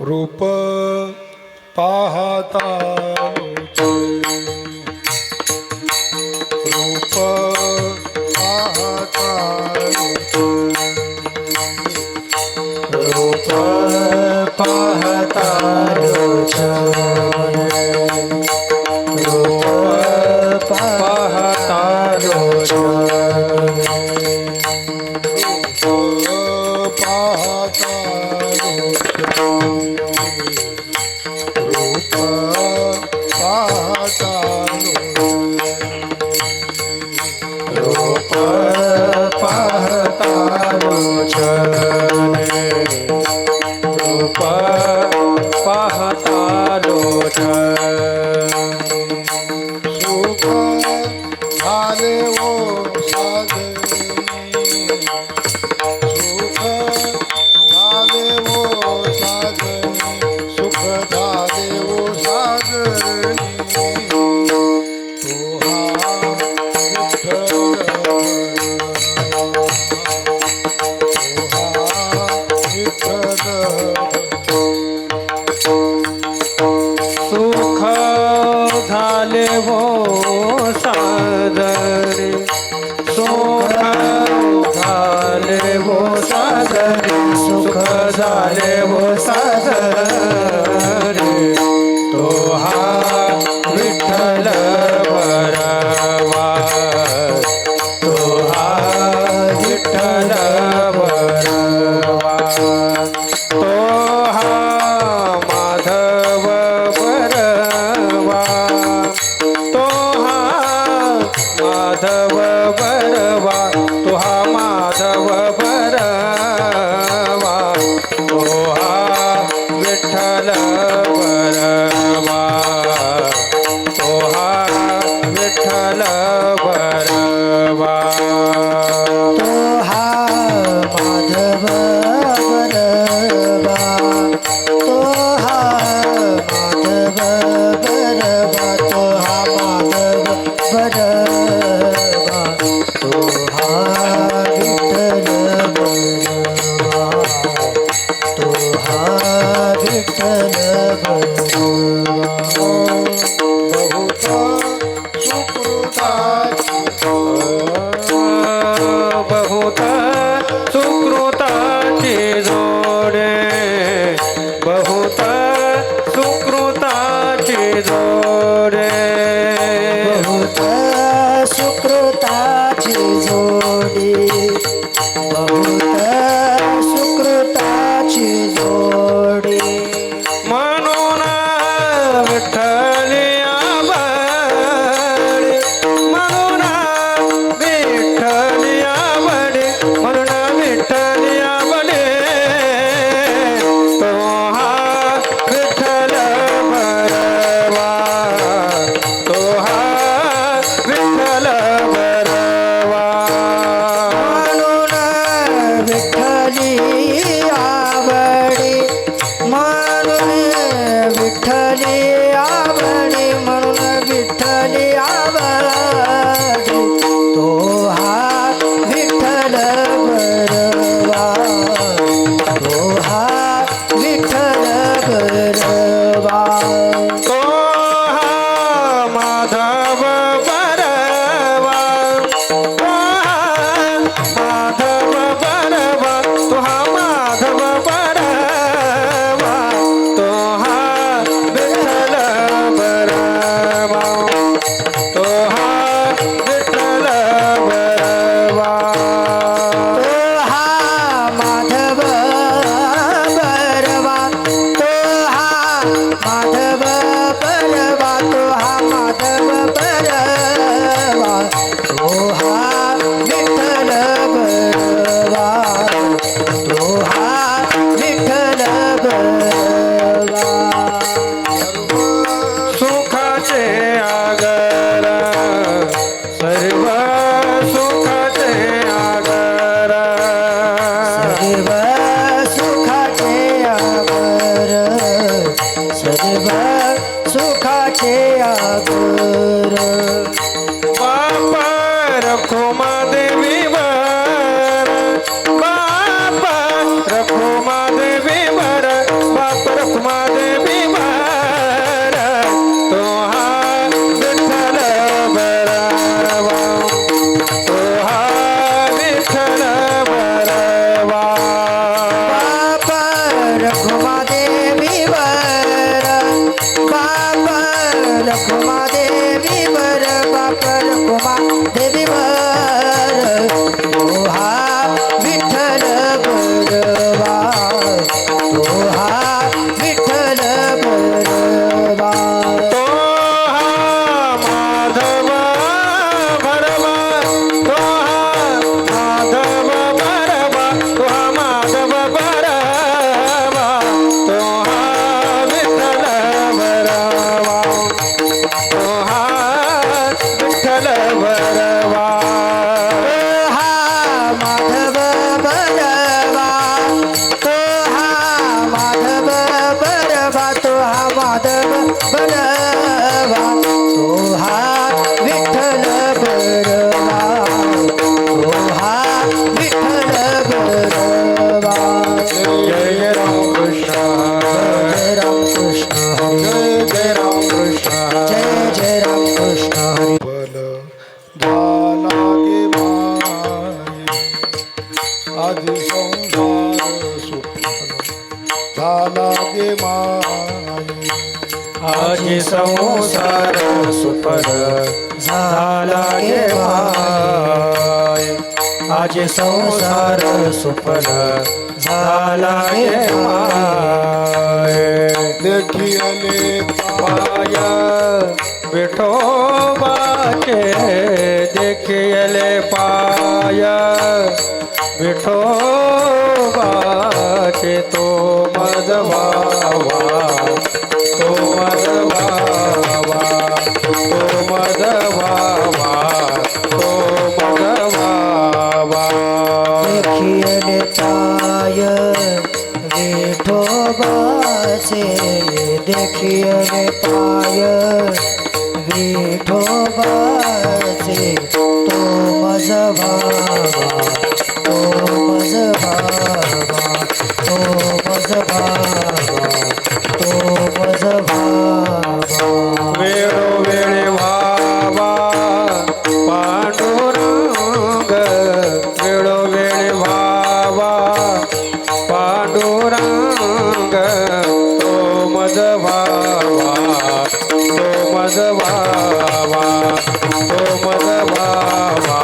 रूप पाहता रूप पाहता रूप पाहता रूप पाहता रूप पाहता रूप पाहता सुख झाले वो साजनी सुख झाले वो साजनी सुख झाले वो साजनी तो हा सुख झाले वो साजरे सुख झाले वो साजरे सुख झाले वो साजरे तो हा विठ्ठल बरवा तो हा विठ्ठल बरवा तो हा माधव बरवा तो हा माधव बरवा तो हा माधव बरवा तो हा देवी वर बाप रखुमा देवी वर बाप रखुमा देवी वर तो हा विठ्ठल बरवा तो हा विठ्ठल बरवा बाबा रखुमा देवी वर बाबा रखुमा देवी वर बाबा रखुमा देवी वर तो हा विठ्ठल बरवा तो हा विठ्ठल बरवा तो हा माधव भरवा तो हा माधव भरवा तो हा माधव भरवा तो हा विठ्ठल भरवा तो हा विठ्ठल भरवा हा माधव बरवा तो हा माधव बरवा तो हा माधव बरवा तो हा विठ्ठल बरवा तो हा विठ्ठल बरवा जय राम कृष्ण जय राम कृष्ण हरी जय राम कृष्ण जय राम कृष्ण हरी फल झाला गे माये आधी संसार सुफल झाला गे माये आज संसार सुफल झाला गे माय आज संसार सुफल झाला गे माय देखिले पाय विठोबाचे देखिले पाय विठोबाचे तो मज भावा तो मज भावा तो मज भावा तो मज भावा देखियले पाय विठोबाचे देखियले पाय विठोबाचे तो मज भावा तो मज भावा तो मज भावा तो मज भावा वेळोवेळी व्हावा पांडुरंग वेळोवेळी व्हावा पांडुरंग तो मज व्हावा तो मज व्हावा तो मज व्हावा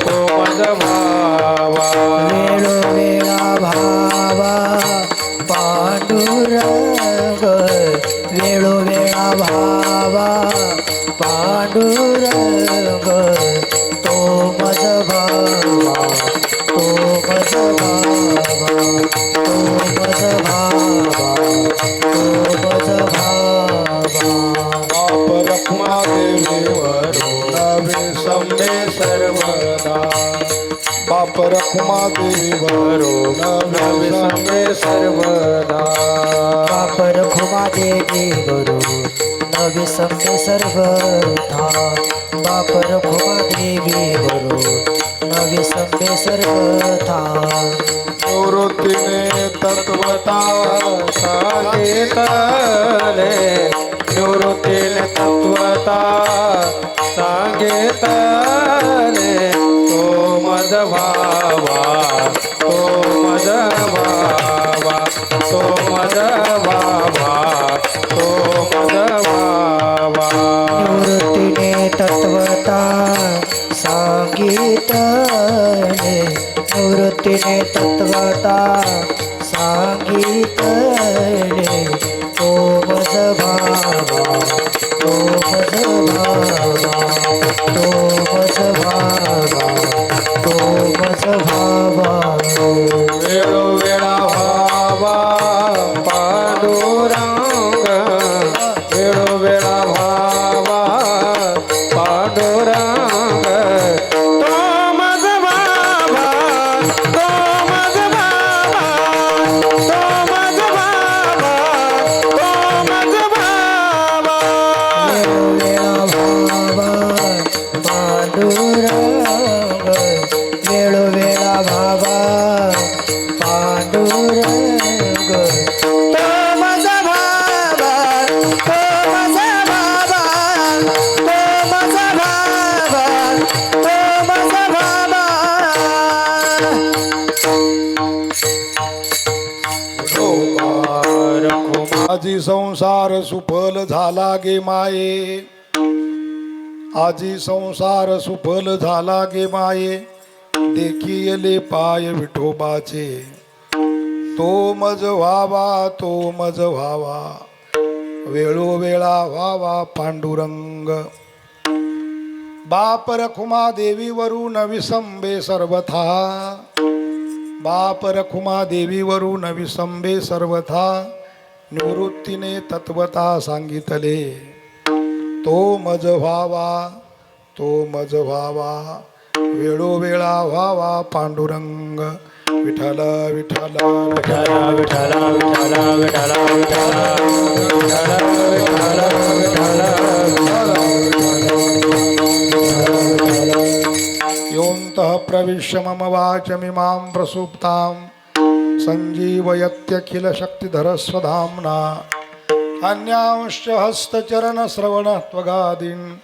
तो मज व्हावा वेळोवेळा भावा पांडुरंग वेळोवेळा भावा पांडुरंग तो मज भावा तो मज भावा तो मज भावा तो मज भावा बाप रखमा देवी नवे सम्मे सर्वदा बाप रखमा देवी नवे संगे सर्वदा बापर खुमा देवी गुरु नवी सम्मे सर्वथा बापर खुमा देवी गुरु नवी सम्मे सर्वथा निवृत्तीने तत्वता सांगितले निवृत्तीने तत्वता सांगितले तो मज भावा तो मज भावा तो मज भावा तो मज भावा निवृत्तीने तत्वता सांगितले निवृत्तीने तत्वता सांगितले तो मज भावा तो मज भावा तो मज भावा तो मज भावा वेळोवेळा व्हावा पांडुरंग वेळोवेळा व्हावा पांडुरंग तो मज भावा तो मज भावा तो मज भावा आजी संसार सुफल झाला गे माये, आजी संसार सुफल झाला गे माये, देखिले पाय विठोबाचे, तो मज व्हावा, तो मज व्हावा, वेळोवेळा व्हावा पांडुरंग. बाप रखुमा देवीवरून विसंबे सर्वथा, बाप रखुमा देवीवरून विसंबे सर्वथा, निवृत्तीने तत्वता सांगितले, तो मज व्हावा, तो मज व्हावा, वेळोवेळा व्हावा पांडुरंग. विठ्ठल विठ्ठल विठ्ठल विठ्ठल विठ्ठल विठ्ठल योऽन्तः प्रविश्य मम वाचमिमां प्रसुप्तां सञ्जीवयत्यखिलशक्तिधरस्वधाम्ना अन्यांश्च हस्तचरणश्रवणत्वगादीन्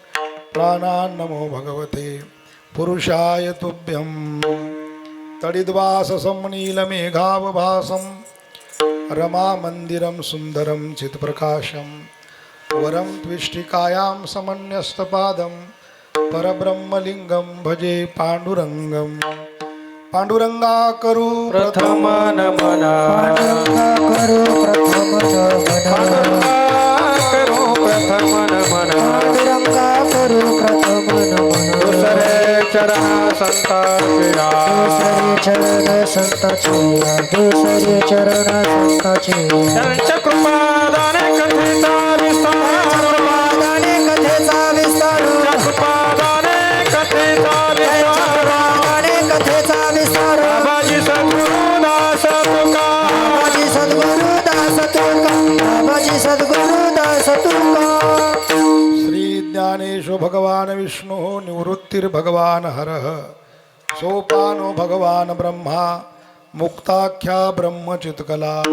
प्राणान् नमो भगवते पुरुषाय तुभ्यं. तडिद्वाससंनीलमेघावभासं रमामन्दिरं सुन्दरं चित्प्रकाशं वरं त्विष्टिकायां समन्यस्तपादं परब्रह्मलिङ्गं भजे पाण्डुरङ्गं. पांडुरंगा करू प्रथम नमन करो प्रथम करो प्रथम नमन पांडुरंगा करो प्रथम नमन. दुसरे चरण संताचे दुसरे चरण संताचे, दुसरे चरण संताचे, त्यांच्या कृपादाने कथेचा विस्तार, कृपादाने कथेचा विस्तार, कृपादाने कथेचा विस्तार. कृपादाने कथेचा विस्तार. बाबाजी सद्गुरुदास तुका, बाबाजी सद्गुरुदास तुका, बाबाजी सद्गुरुदास तुका. श्री ज्ञानेश्वर भगवान विष्णु निवृत्तिर्भगवान हरः सोपानो भगवान ब्रह्मा मुक्ताख्या ब्रह्मचित्कला.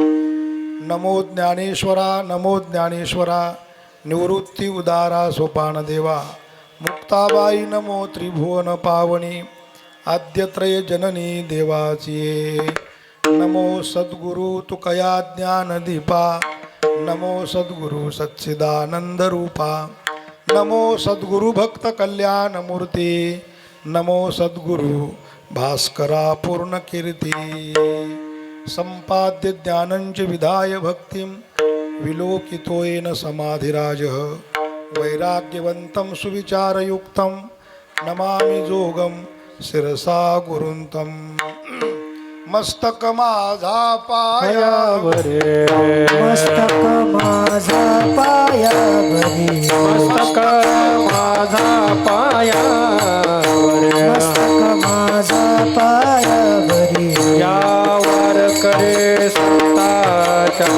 नमो ज्ञानेश्वरा, नमो ज्ञानेश्वरा, निवृत्ती उदारा सोपान देवा. मुक्ताबाई नमो त्रिभुवन पावनी, आद्यत्रय जननी देवाची. नमो सद्गुरु तुकया ज्ञानदीपा, नमो सद्गुरु सच्चिदानंद रूपा, नमो सद्गुरु भक्त कल्याण मूर्ती, नमो सद्गुरु भास्करा पूर्ण कीर्ती. संपाद्य ज्ञानंच विधाय भक्तिं विलोकितोयेन समाधिराजः. वैराग्यवंतं सुविचारयुक्तं नमामि जोगं शिरसा गुरुंतं. मस्तक माझा पायावरे, मस्तक माझा पायावरी, मस्तक माझा पायावर, मस्तक माझा पायावरी. यावर करे संताच्या,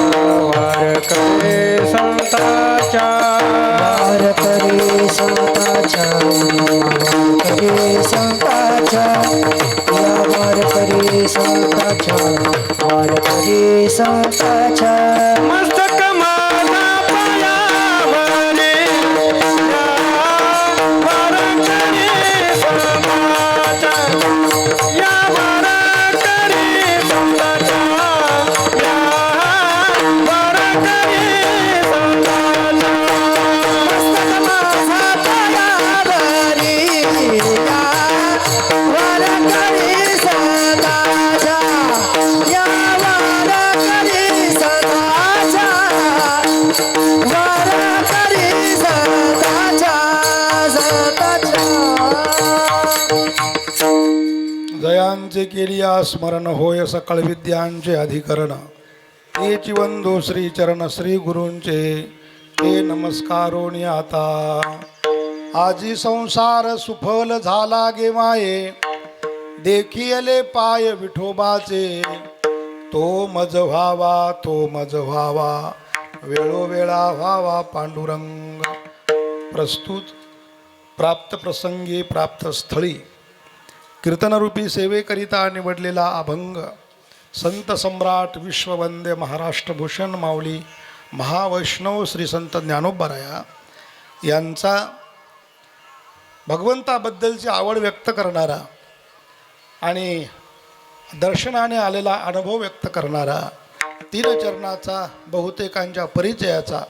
वार करे संताच्या, वार करे संताच्या, वार करे संताच्या, या वार करे संताच्या, वार करे संताच्या. मस्तक माझा पायावरी, यावर करे संताच्या, यावर करे संताच्या, यावर करे संताच्या. मस्तक माझा पायावरी, या वार करे संताच्या, या वार करे संताच्या, वार करे संताच्या, संताच्या. जयांचे केलिया स्मरण होय सकळ विद्यांचे अधिकरण. तेची वंदो श्री चरण श्री गुरूंचे, ते नमस्कारोनी आता. आजी संसार सुफल झाला गे माये, देखिले पाय विठोबाचे, तो मज व्हावा, तो मज व्हावा, वेळोवेळा व्हावा पांडुरंग. प्रस्तुत प्राप्त प्रसंगी प्राप्त स्थळी कीर्तनरूपी सेवेकरिता निवडलेला अभंग संत सम्राट विश्ववंद्य महाराष्ट्रभूषण माऊली महावैष्णव श्री संत ज्ञानोबाराया यांचा भगवंताबद्दलची आवड व्यक्त करणारा आणि दर्शनाने आलेला अनुभव व्यक्त करणारा तीन चरणाचा बहुतेकांच्या परिचयाचा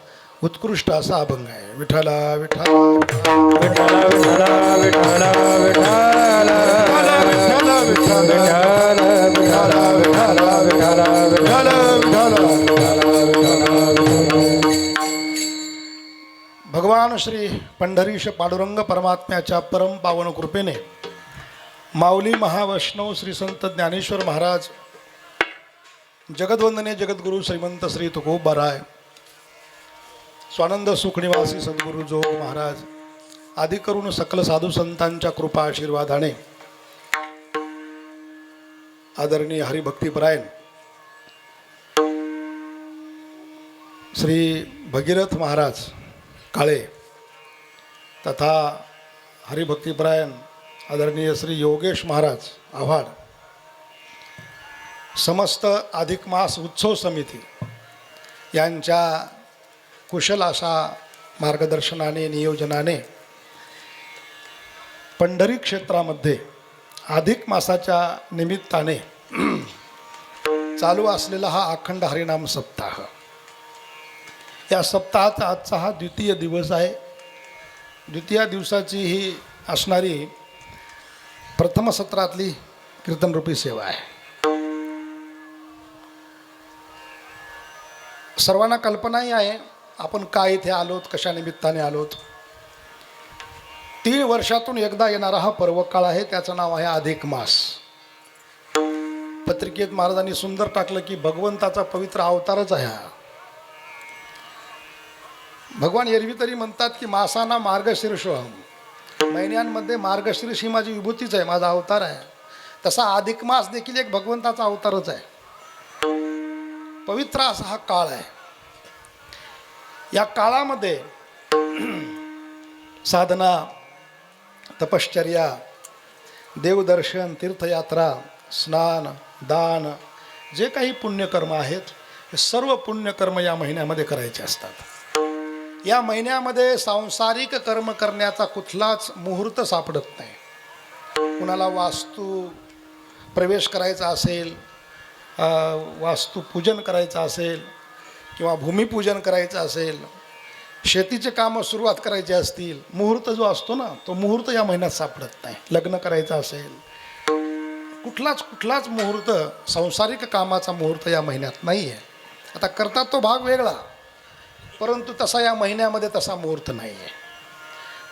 उत्कृष्ट असा अभंग आहे. विठ्ठला विठ्ठला विठ्ठला विठ्ठला विठ्ठला विठ्ठला विठ्ठला विठ्ठला भगवान श्री पंढरीश पांडुरंग परमात्म्याच्या परम पावन कृपेने माऊली महावैष्णव श्री संत ज्ञानेश्वर महाराज, जगद्वंदने जगद्गुरु श्रीमंत श्री तुकोबाराय, स्वानंद सुखनिवासी सद्गुरु जोग महाराज आदी करून सकल साधू संतांच्या कृपा आशीर्वादाने आदरणीय हरिभक्तीपरायण श्री भगीरथ महाराज काळे तथा हरिभक्तीपरायण आदरणीय श्री योगेश महाराज आव्हाड, समस्त अधिक मास उत्सव समिती यांच्या कुशल अशा मार्गदर्शनाने नियोजनाने पंढरी क्षेत्रामध्ये अधिक मासाच्या निमित्ताने चालू असलेला हा अखंड हरिनाम सप्ताह, या सप्ताहाचा आजचा हा द्वितीय दिवस आहे. द्वितीय दिवसाची ही असणारी प्रथम सत्रातली कीर्तनरूपी सेवा आहे. सर्वांना कल्पनाही आहे आपण काय इथे आलोत, कशा निमित्ताने आलोत. 3 वर्षातून एकदा येणारा हा पर्वकाळ आहे, त्याचं नाव आहे अधिक मास. पत्रिकेत महाराजांनी सुंदर टाकलं की भगवंताचा पवित्र अवतारच आहे हा. भगवान एरवी तरी म्हणतात की मासाना मार्गशीर्षोहम, महिन्यांमध्ये मार्गशीर्ष ही माझी विभूतीच आहे, माझा अवतार आहे. तसा अधिक मास देखील एक भगवंताचा अवतारच आहे. पवित्र असा हा काळ आहे. या काळामध्ये साधना, तपश्चर्या, देवदर्शन, तीर्थयात्रा, स्नान, दान, जे काही पुण्यकर्म आहेत हे सर्व पुण्यकर्म या महिन्यामध्ये करायचे असतात. या महिन्यामध्ये सांसारिक कर्म करण्याचा कुठलाच मुहूर्त सापडत नाही. कुणाला वास्तू प्रवेश करायचा असेल, वास्तुपूजन करायचं असेल किंवा भूमिपूजन करायचं असेल, शेतीचे कामं सुरुवात करायची असतील, मुहूर्त जो असतो ना तो मुहूर्त या महिन्यात सापडत नाही. लग्न करायचं असेल, कुठलाच मुहूर्त, सांसारिक कामाचा मुहूर्त या महिन्यात नाही आहे. आता करतात तो भाग वेगळा, परंतु तसा या महिन्यामध्ये तसा मुहूर्त नाही आहे.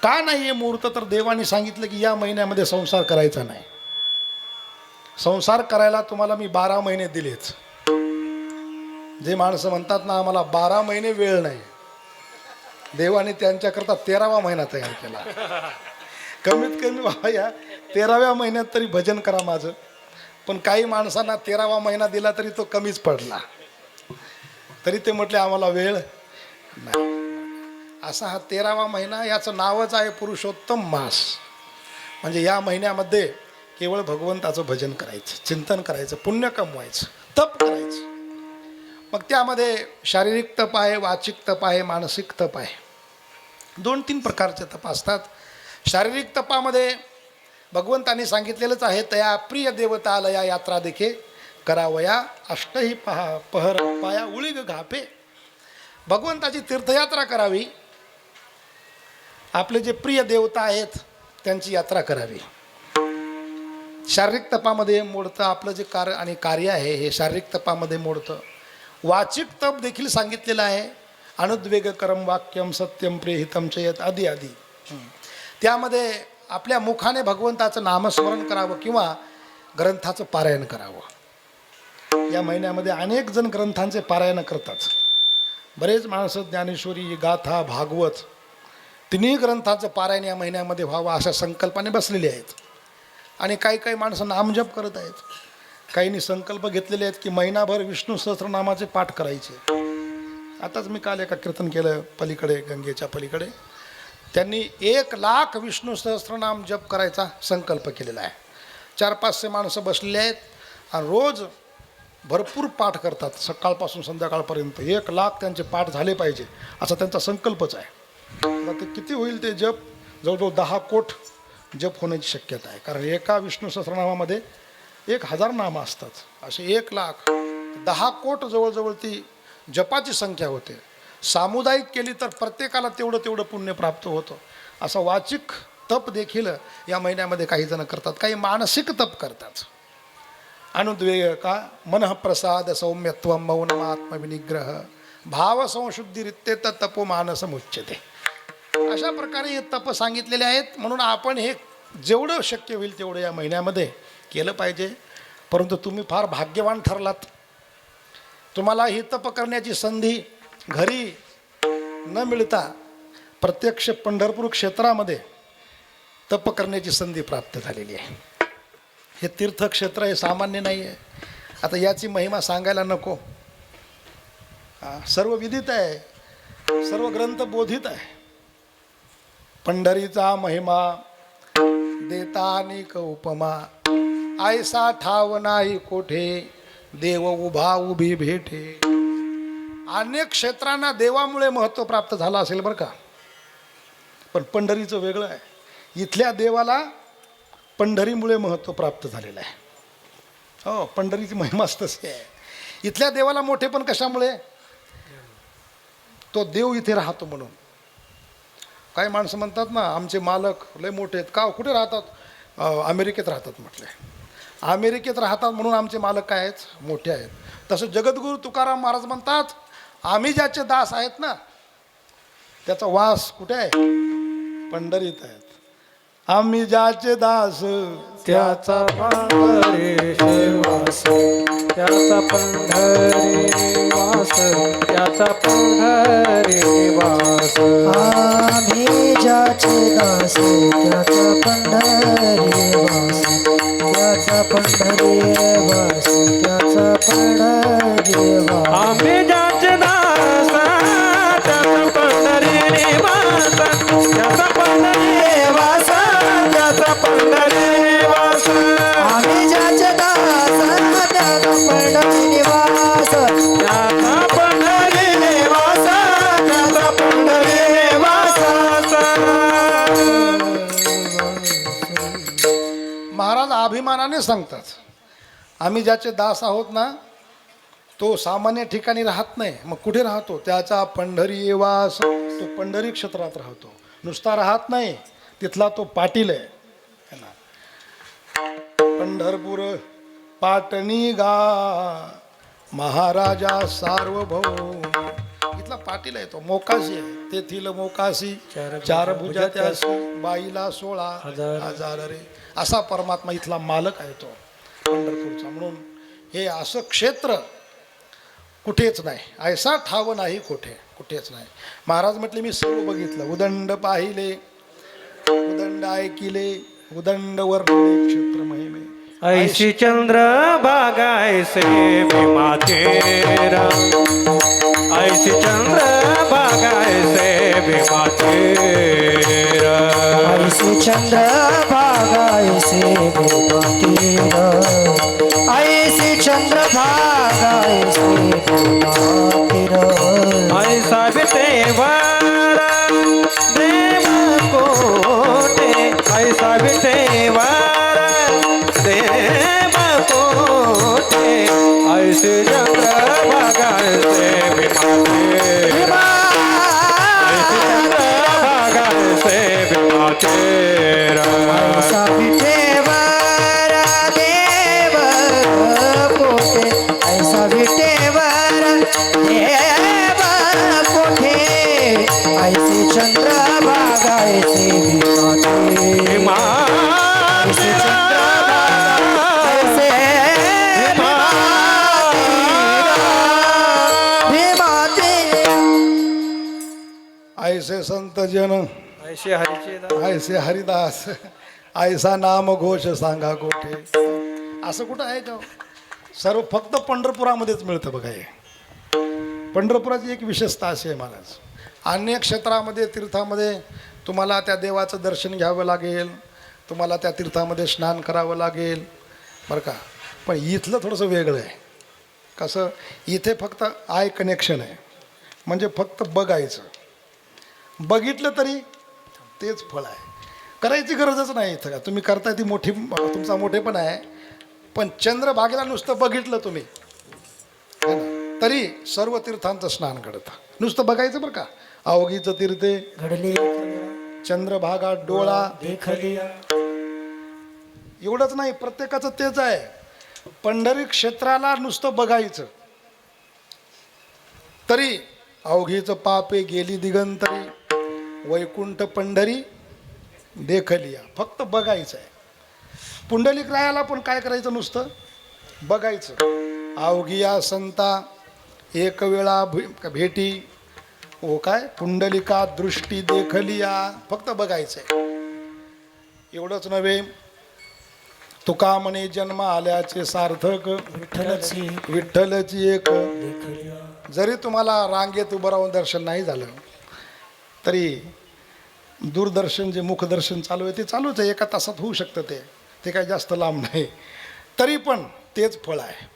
का नाही आहे मुहूर्त? तर देवाने सांगितलं की या महिन्यामध्ये संसार करायचा नाही. संसार करायला तुम्हाला मी 12 महिने दिलेच. जे माणसं म्हणतात ना आम्हाला 12 महिने वेळ नाही, देवाने त्यांच्याकरता 13वा महिना तयार केला. कमीत कमी बाबा या 13व्या महिन्यात तरी भजन करा माझं. पण काही माणसांना 13वा महिना दिला तरी तो कमीच पडला, तरी ते म्हटले आम्हाला वेळ नाही. असा हा 13वा महिना, याचं नावच आहे पुरुषोत्तम मास. म्हणजे या महिन्यामध्ये केवळ भगवंताचं भजन करायचं, चिंतन करायचं, पुण्य कमवायचं, तप करायचं. मग त्यामध्ये शारीरिक तप आहे, वाचिक तप आहे, मानसिक तप आहे. 2-3 प्रकारचे तप असतात. शारीरिक तपामध्ये भगवंतांनी सांगितलेलंच आहे, तया प्रिय देवतालया यात्रा देखे करावया अष्टही पहर पाया उळीग घापे. भगवंताची तीर्थयात्रा करावी, आपले जे प्रिय देवता आहेत त्यांची यात्रा करावी. शारीरिक तपामध्ये मोडतं आपलं जे कार्य आहे हे शारीरिक तपामध्ये मोडतं. वाचिक तप देखील सांगितलेलं आहे, अनुद्वेग करम वाक्यम सत्यम प्रेहितम चेत आदी आदी. त्यामध्ये आपल्या मुखाने भगवंताचं नामस्मरण करावं किंवा ग्रंथाचं पारायण करावं. या महिन्यामध्ये अनेक जण ग्रंथांचे पारायण करतात. बरेच माणसं ज्ञानेश्वरी, गाथा, भागवत तिन्ही ग्रंथाचं पारायण या महिन्यामध्ये व्हावं अशा संकल्पाने बसलेले आहेत. आणि काही माणसं नामजप करत आहेत. काहींनी संकल्प घेतलेले आहेत की महिनाभर विष्णू सहस्रनामाचे पाठ करायचे. आताच मी काल एका कीर्तन केलं पलीकडे, गंगेच्या पलीकडे, त्यांनी 1,00,000 विष्णू सहस्रनाम जप करायचा संकल्प केलेला आहे. 400-500 माणसं बसलेले आहेत आणि रोज भरपूर पाठ करतात, सकाळपासून संध्याकाळपर्यंत 1,00,000 त्यांचे पाठ झाले पाहिजे असा त्यांचा संकल्पच आहे. आता ते किती होईल ते जप? जवळजवळ 10 कोट जप होण्याची शक्यता आहे. कारण एका विष्णू सहस्रनामामध्ये 1,000 नामं असतात. असे 1,00,000 10 कोट जवळजवळ ती जपाची संख्या होते. सामुदायिक केली तर प्रत्येकाला तेवढं तेवढं पुण्य प्राप्त होतं. असं वाचिक तप देखील या महिन्यामध्ये काही जण करतात. काही मानसिक तप करतात. अनुद्वेग का मनःप्रसाद सौम्यत्व मौनम आत्मविनिग्रह भाव संशुद्धिरित्येत तपो मानसमुच्यते. अशा प्रकारे हे तप सांगितलेले आहेत. म्हणून आपण हे जेवढं शक्य होईल तेवढं या महिन्यामध्ये केलं पाहिजे. परंतु तुम्ही फार भाग्यवान ठरलात. तुम्हाला ही तप करण्याची संधी घरी न मिळता प्रत्यक्ष पंढरपूर क्षेत्रामध्ये तप करण्याची संधी प्राप्त झालेली आहे. हे तीर्थक्षेत्र हे सामान्य नाही आहे. आता याची महिमा सांगायला नको. सर्व विदित आहे, सर्व ग्रंथ बोधित आहे. पंढरीचा महिमा देता अनेक उपमा, ऐसा ठाव नाही कोठे देव उभा उभी भेटे. अनेक क्षेत्रांना देवामुळे महत्त्व प्राप्त झालं असेल बरं का, पण पंढरीचं वेगळं आहे. इथल्या देवाला पंढरीमुळे महत्त्व प्राप्त झालेलं आहे. हो, पंढरीची महिमाच तशी आहे. इथल्या देवाला मोठे पण कशामुळे? तो देव इथे राहतो म्हणून. काही माणसं म्हणतात ना आमचे मालक लय मोठे आहेत. का? कुठे राहतात? अमेरिकेत राहतात म्हटले. अमेरिकेत राहतात म्हणून आमचे मालक काय आहेत? मोठे आहेत. तसं जगद्गुरू तुकाराम महाराज म्हणतात आम्ही ज्याचे दास आहेत ना त्याचा वास कुठे आहे? पंढरीत आहेत. आम्ही ज्याचे दास त्याचा पंढरी वास, त्याचा पंढरी वास, त्याचा पंढरी वास. आम्ही ज्याचे दास त्याचा पंढरी वास, त्याचा पंढरी वास, त्याचा पंढरी वास. आम्ही ज्याचे दास त्याचा पंढरी वास, त्याचा पंढरी वास, त्याचा पंढरी वास. आम्ही ज्याचे दास त्याचा पंढरी वास, त्याचा पंढरी वास, त्याचा पंढरी वास. महाराज अभिमानाने सांगतात आम्ही ज्याचे दास आहोत ना तो सामान्य ठिकाणी राहत नाही. मग कुठे राहतो? त्याचा पंढरी वास. तो पंढरी क्षेत्रात राहतो. नुसता राहत नाही, तिथला तो पाटील आहे. है ना? पंढरपूर पाटणी गा महाराजा सार्वभौम. इथला पाटील आहे तो. मोकाशी आहे. तेथील मोकाशी चार भुजा त्यासी बाईला 16,000 रे. असा परमात्मा इथला मालक आहे तो पंढरपूरचा. म्हणून हे असं क्षेत्र कुठेच नाही. ऐसा ठाव नाही कोठे, कुठेच नाही. महाराज म्हटले मी सर्व बघितलं. उदंड पाहिले, उदंड ऐकिले, उदंड वर्णले क्षेत्र महिमे. ऐशी चंद्र बागायसे भीमातेरा, ऐशी चंद्र बागायसे भीमातेरा. ऐसे चंद्र भागायसे भीमातीर, ऐसे चंद्र भागायसे भीमातीर. ऐसा विटेवर देव कोटे, ऐसा विटेवर देव कोटे. ऐसे चंद्र बागायसे भीमातेरा, ऐसे चंद्र बागायसे भीमातेरा. ऐसा विटेवर देव कोठे, ऐसा विटेवर देव कोठे. ऐसे चंद्र भागायसे भीमातीर, ऐसे चंद्र भागायसे भीमातीर. ऐसे संत जन, ऐसे हरिचे दास, ऐसे हरिदास, ऐसा नाम घोष सांगा कोठे. असं कुठं आहे का? सर्व फक्त पंढरपुरामध्येच मिळतं बघा. हे पंढरपुराची एक विशेषता अशी आहे महाराज. अन्य क्षेत्रामध्ये तीर्थामध्ये तुम्हाला त्या देवाचं दर्शन घ्यावं लागेल, तुम्हाला त्या तीर्थामध्ये स्नान करावं लागेल बरं का. पण इथलं थोडंसं वेगळं आहे. कसं? इथे फक्त आय कनेक्शन आहे. म्हणजे फक्त बघायचं. बघितलं तरी तेच फळ आहे. करायची गरजच नाही इथं. का तुम्ही करताय ती मोठी तुमचा मोठेपण आहे. पण चंद्रभागेला नुसतं बघितलं तुम्ही तरी सर्व तीर्थांचं स्नान घडतं. नुसतं बघायचं बरं का. अवघीचं तीर्थे घडले चंद्रभागा डोळा देखले एवढंच नाही, प्रत्येकाचं तेच आहे. पंढरी क्षेत्राला नुसतं बघायचं तरी अवघीचं पापे गेली दिगंतरी, वैकुंठ पंढरी देखलिया. फक्त बघायचं आहे. पुंडलिक रायाला पण काय करायचं, नुसतं बघायचं. अवघिया संता एक वेळा भेटी, ओ काय पुंडलिका दृष्टी देखलिया. फक्त बघायचंय. एवढंच नव्हे, तुका म्हणे जन्म आल्याचे सार्थक, विठ्ठलची विठ्ठलची एक. देखलिया जरी तुम्हाला रांगेत उभं राहून दर्शन नाही झालं तरी दूरदर्शन जे मुखदर्शन चालू आहे ते चालूच आहे. 1 तासात होऊ शकतं ते काही जास्त लांब नाही. तरी पण तेच फळ आहे.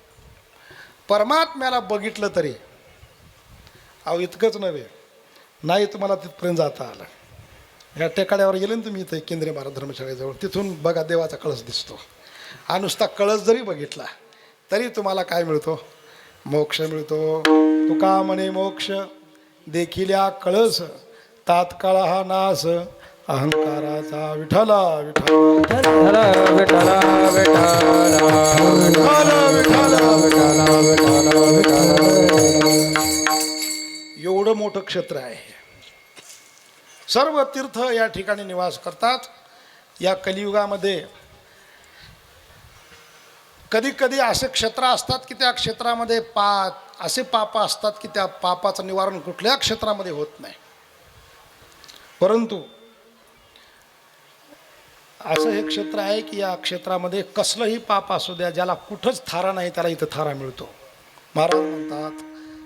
परमात्म्याला बघितलं तरी अहो इतकंच नव्हे, नाही तुम्हाला तिथपर्यंत जाता आलं, ह्या टेकाड्यावर गेले ना तुम्ही, इथं केंद्रीय महाराज धर्मशाळेजवळ, तिथून बघा देवाचा कळस दिसतो. हा नुसता कळस जरी बघितला तरी तुम्हाला काय मिळतो, मोक्ष मिळतो. तुका म्हणे मोक्ष देखिल्या कळस, तात्काळ हा नाश अहंकाराचा. विठ्ठला विठ्ठला विठ्ठला एवढं मोठं क्षेत्र आहे. सर्व तीर्थ या ठिकाणी निवास करतात. या कलियुगामध्ये कधी कधी असे क्षेत्र असतात की त्या क्षेत्रामध्ये असे पाप असतात की त्या पापाचं निवारण कुठल्या क्षेत्रामध्ये होत नाही. परंतु असं हे क्षेत्र आहे की या क्षेत्रामध्ये कसलंही पाप असू द्या, ज्याला कुठंच थारा नाही त्याला इथं थारा मिळतो. महाराज म्हणतात,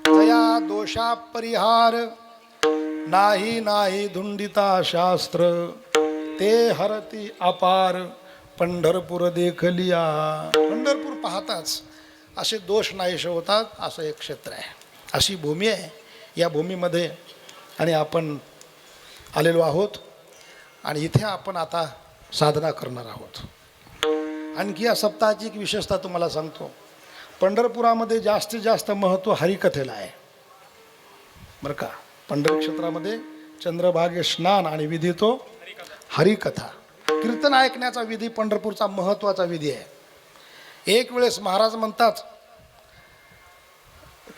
जया दोषा परिहार नाही नाही धुंडिता शास्त्र, ते हरती अपार पंढरपूर देखलिया. पंढरपूर पाहताच असे दोष नाहीसे होतात. असं एक क्षेत्र आहे, अशी भूमी आहे. या भूमीमध्ये आणि आपण आलेलो आहोत आणि इथे आपण आता साधना करणार आहोत. आणखी या सप्ताहाची एक विशेषता तुम्हाला सांगतो. पंढरपुरामध्ये जास्तीत जास्त महत्त्व हरिकथेला आहे बरं का. पंढरी क्षेत्रामध्ये चंद्रभागे स्नान आणि विधी तो हरिकथा. कीर्तन ऐकण्याचा विधी पंढरपूरचा महत्त्वाचा विधी आहे. एक वेळेस महाराज म्हणतात,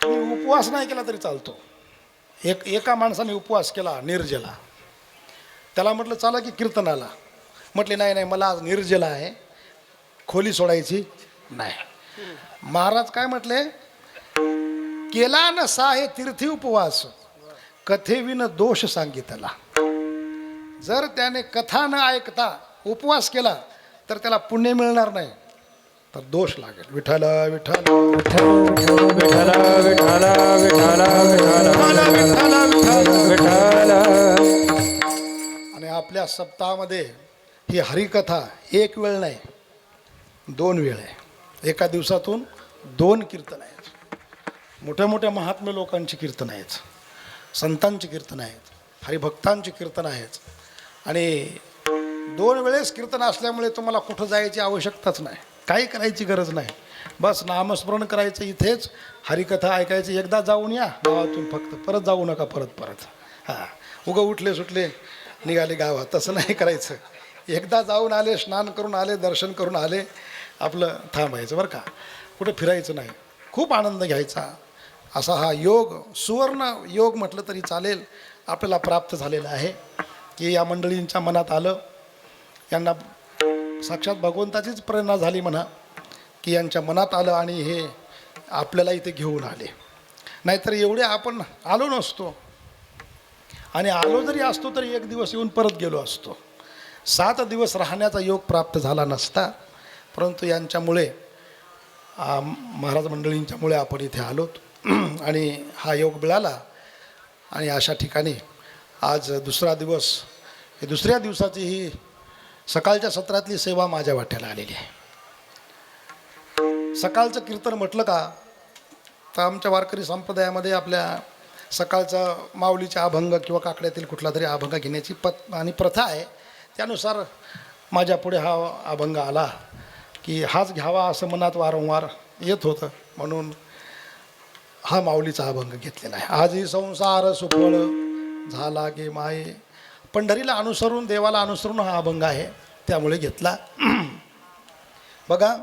तुम्ही उपवास नाही केला तरी चालतो. एका माणसाने उपवास केला निर्जला, त्याला म्हटलं चला की कीर्तनाला. म्हटले नाही नाही, मला आज निर्जला आहे, खोली सोडायची नाही. महाराज काय म्हटले, केला नसा हे तीर्थी उपवास, कथेविन दोष सांगितला. जर त्याने कथा न ऐकता उपवास केला तर त्याला पुण्य मिळणार नाही, तर दोष लागेल. विठ्ठल विठ्ठल आणि आपल्या सप्ताहामध्ये ही हरिकथा एक वेळ नाही 2 वेळ आहे. एका दिवसातून 2 कीर्तन आहेत. मोठ्या मोठ्या महात्म्य लोकांची कीर्तन आहेत, संतांची कीर्तन आहेत, हरिभक्तांची कीर्तन आहेत. आणि 2 वेळेस कीर्तन असल्यामुळे तुम्हाला कुठं जायची आवश्यकताच नाही, काही करायची गरज नाही. बस नामस्मरण करायचं, इथेच हरिकथा ऐकायची. एकदा जाऊन या गावातून, फक्त परत जाऊ नका परत. हां, उगं उठले सुटले निघाले गावात, तसं नाही करायचं. एकदा जाऊन आले, स्नान करून आले, दर्शन करून आले, आपलं थांबायचं बरं का. कुठे फिरायचं नाही, खूप आनंद घ्यायचा. असा हा योग, सुवर्ण योग म्हटलं तरी चालेल, आपल्याला प्राप्त झालेला आहे. की या मंडळींच्या मनात आलं, यांना साक्षात भगवंताचीच प्रेरणा झाली म्हणा, की यांच्या मनात आलं आणि हे आपल्याला इथे घेऊन आले. नाहीतर एवढे आपण आलो नसतो, आणि आलो जरी असतो तरी 1 दिवस येऊन परत गेलो असतो. 7 दिवस राहण्याचा योग प्राप्त झाला नसता. परंतु यांच्यामुळे, महाराज मंडळींच्यामुळे आपण इथे आलोत आणि हा योग मिळाला. आणि अशा ठिकाणी आज 2रा दिवस, हे 2ऱ्या दिवसाची ही सकाळच्या सत्रातली सेवा माझ्या वाट्याला आलेली आहे. सकाळचं कीर्तन म्हटलं का, तर आमच्या वारकरी संप्रदायामध्ये आपल्या सकाळचा माऊलीचा अभंग किंवा काकड्यातील कुठला तरी अभंग घेण्याची आणि प्रथा आहे. त्यानुसार माझ्या पुढे हा अभंग आला की हाच घ्यावा असं मनात वारंवार येत होतं. म्हणून हा माऊलीचा अभंग घेतलेला आहे. आजी संसार सुफळ झाला गे माये. पंढरीला अनुसरून, देवाला अनुसरून हा अभंग आहे, त्यामुळे घेतला. बघा,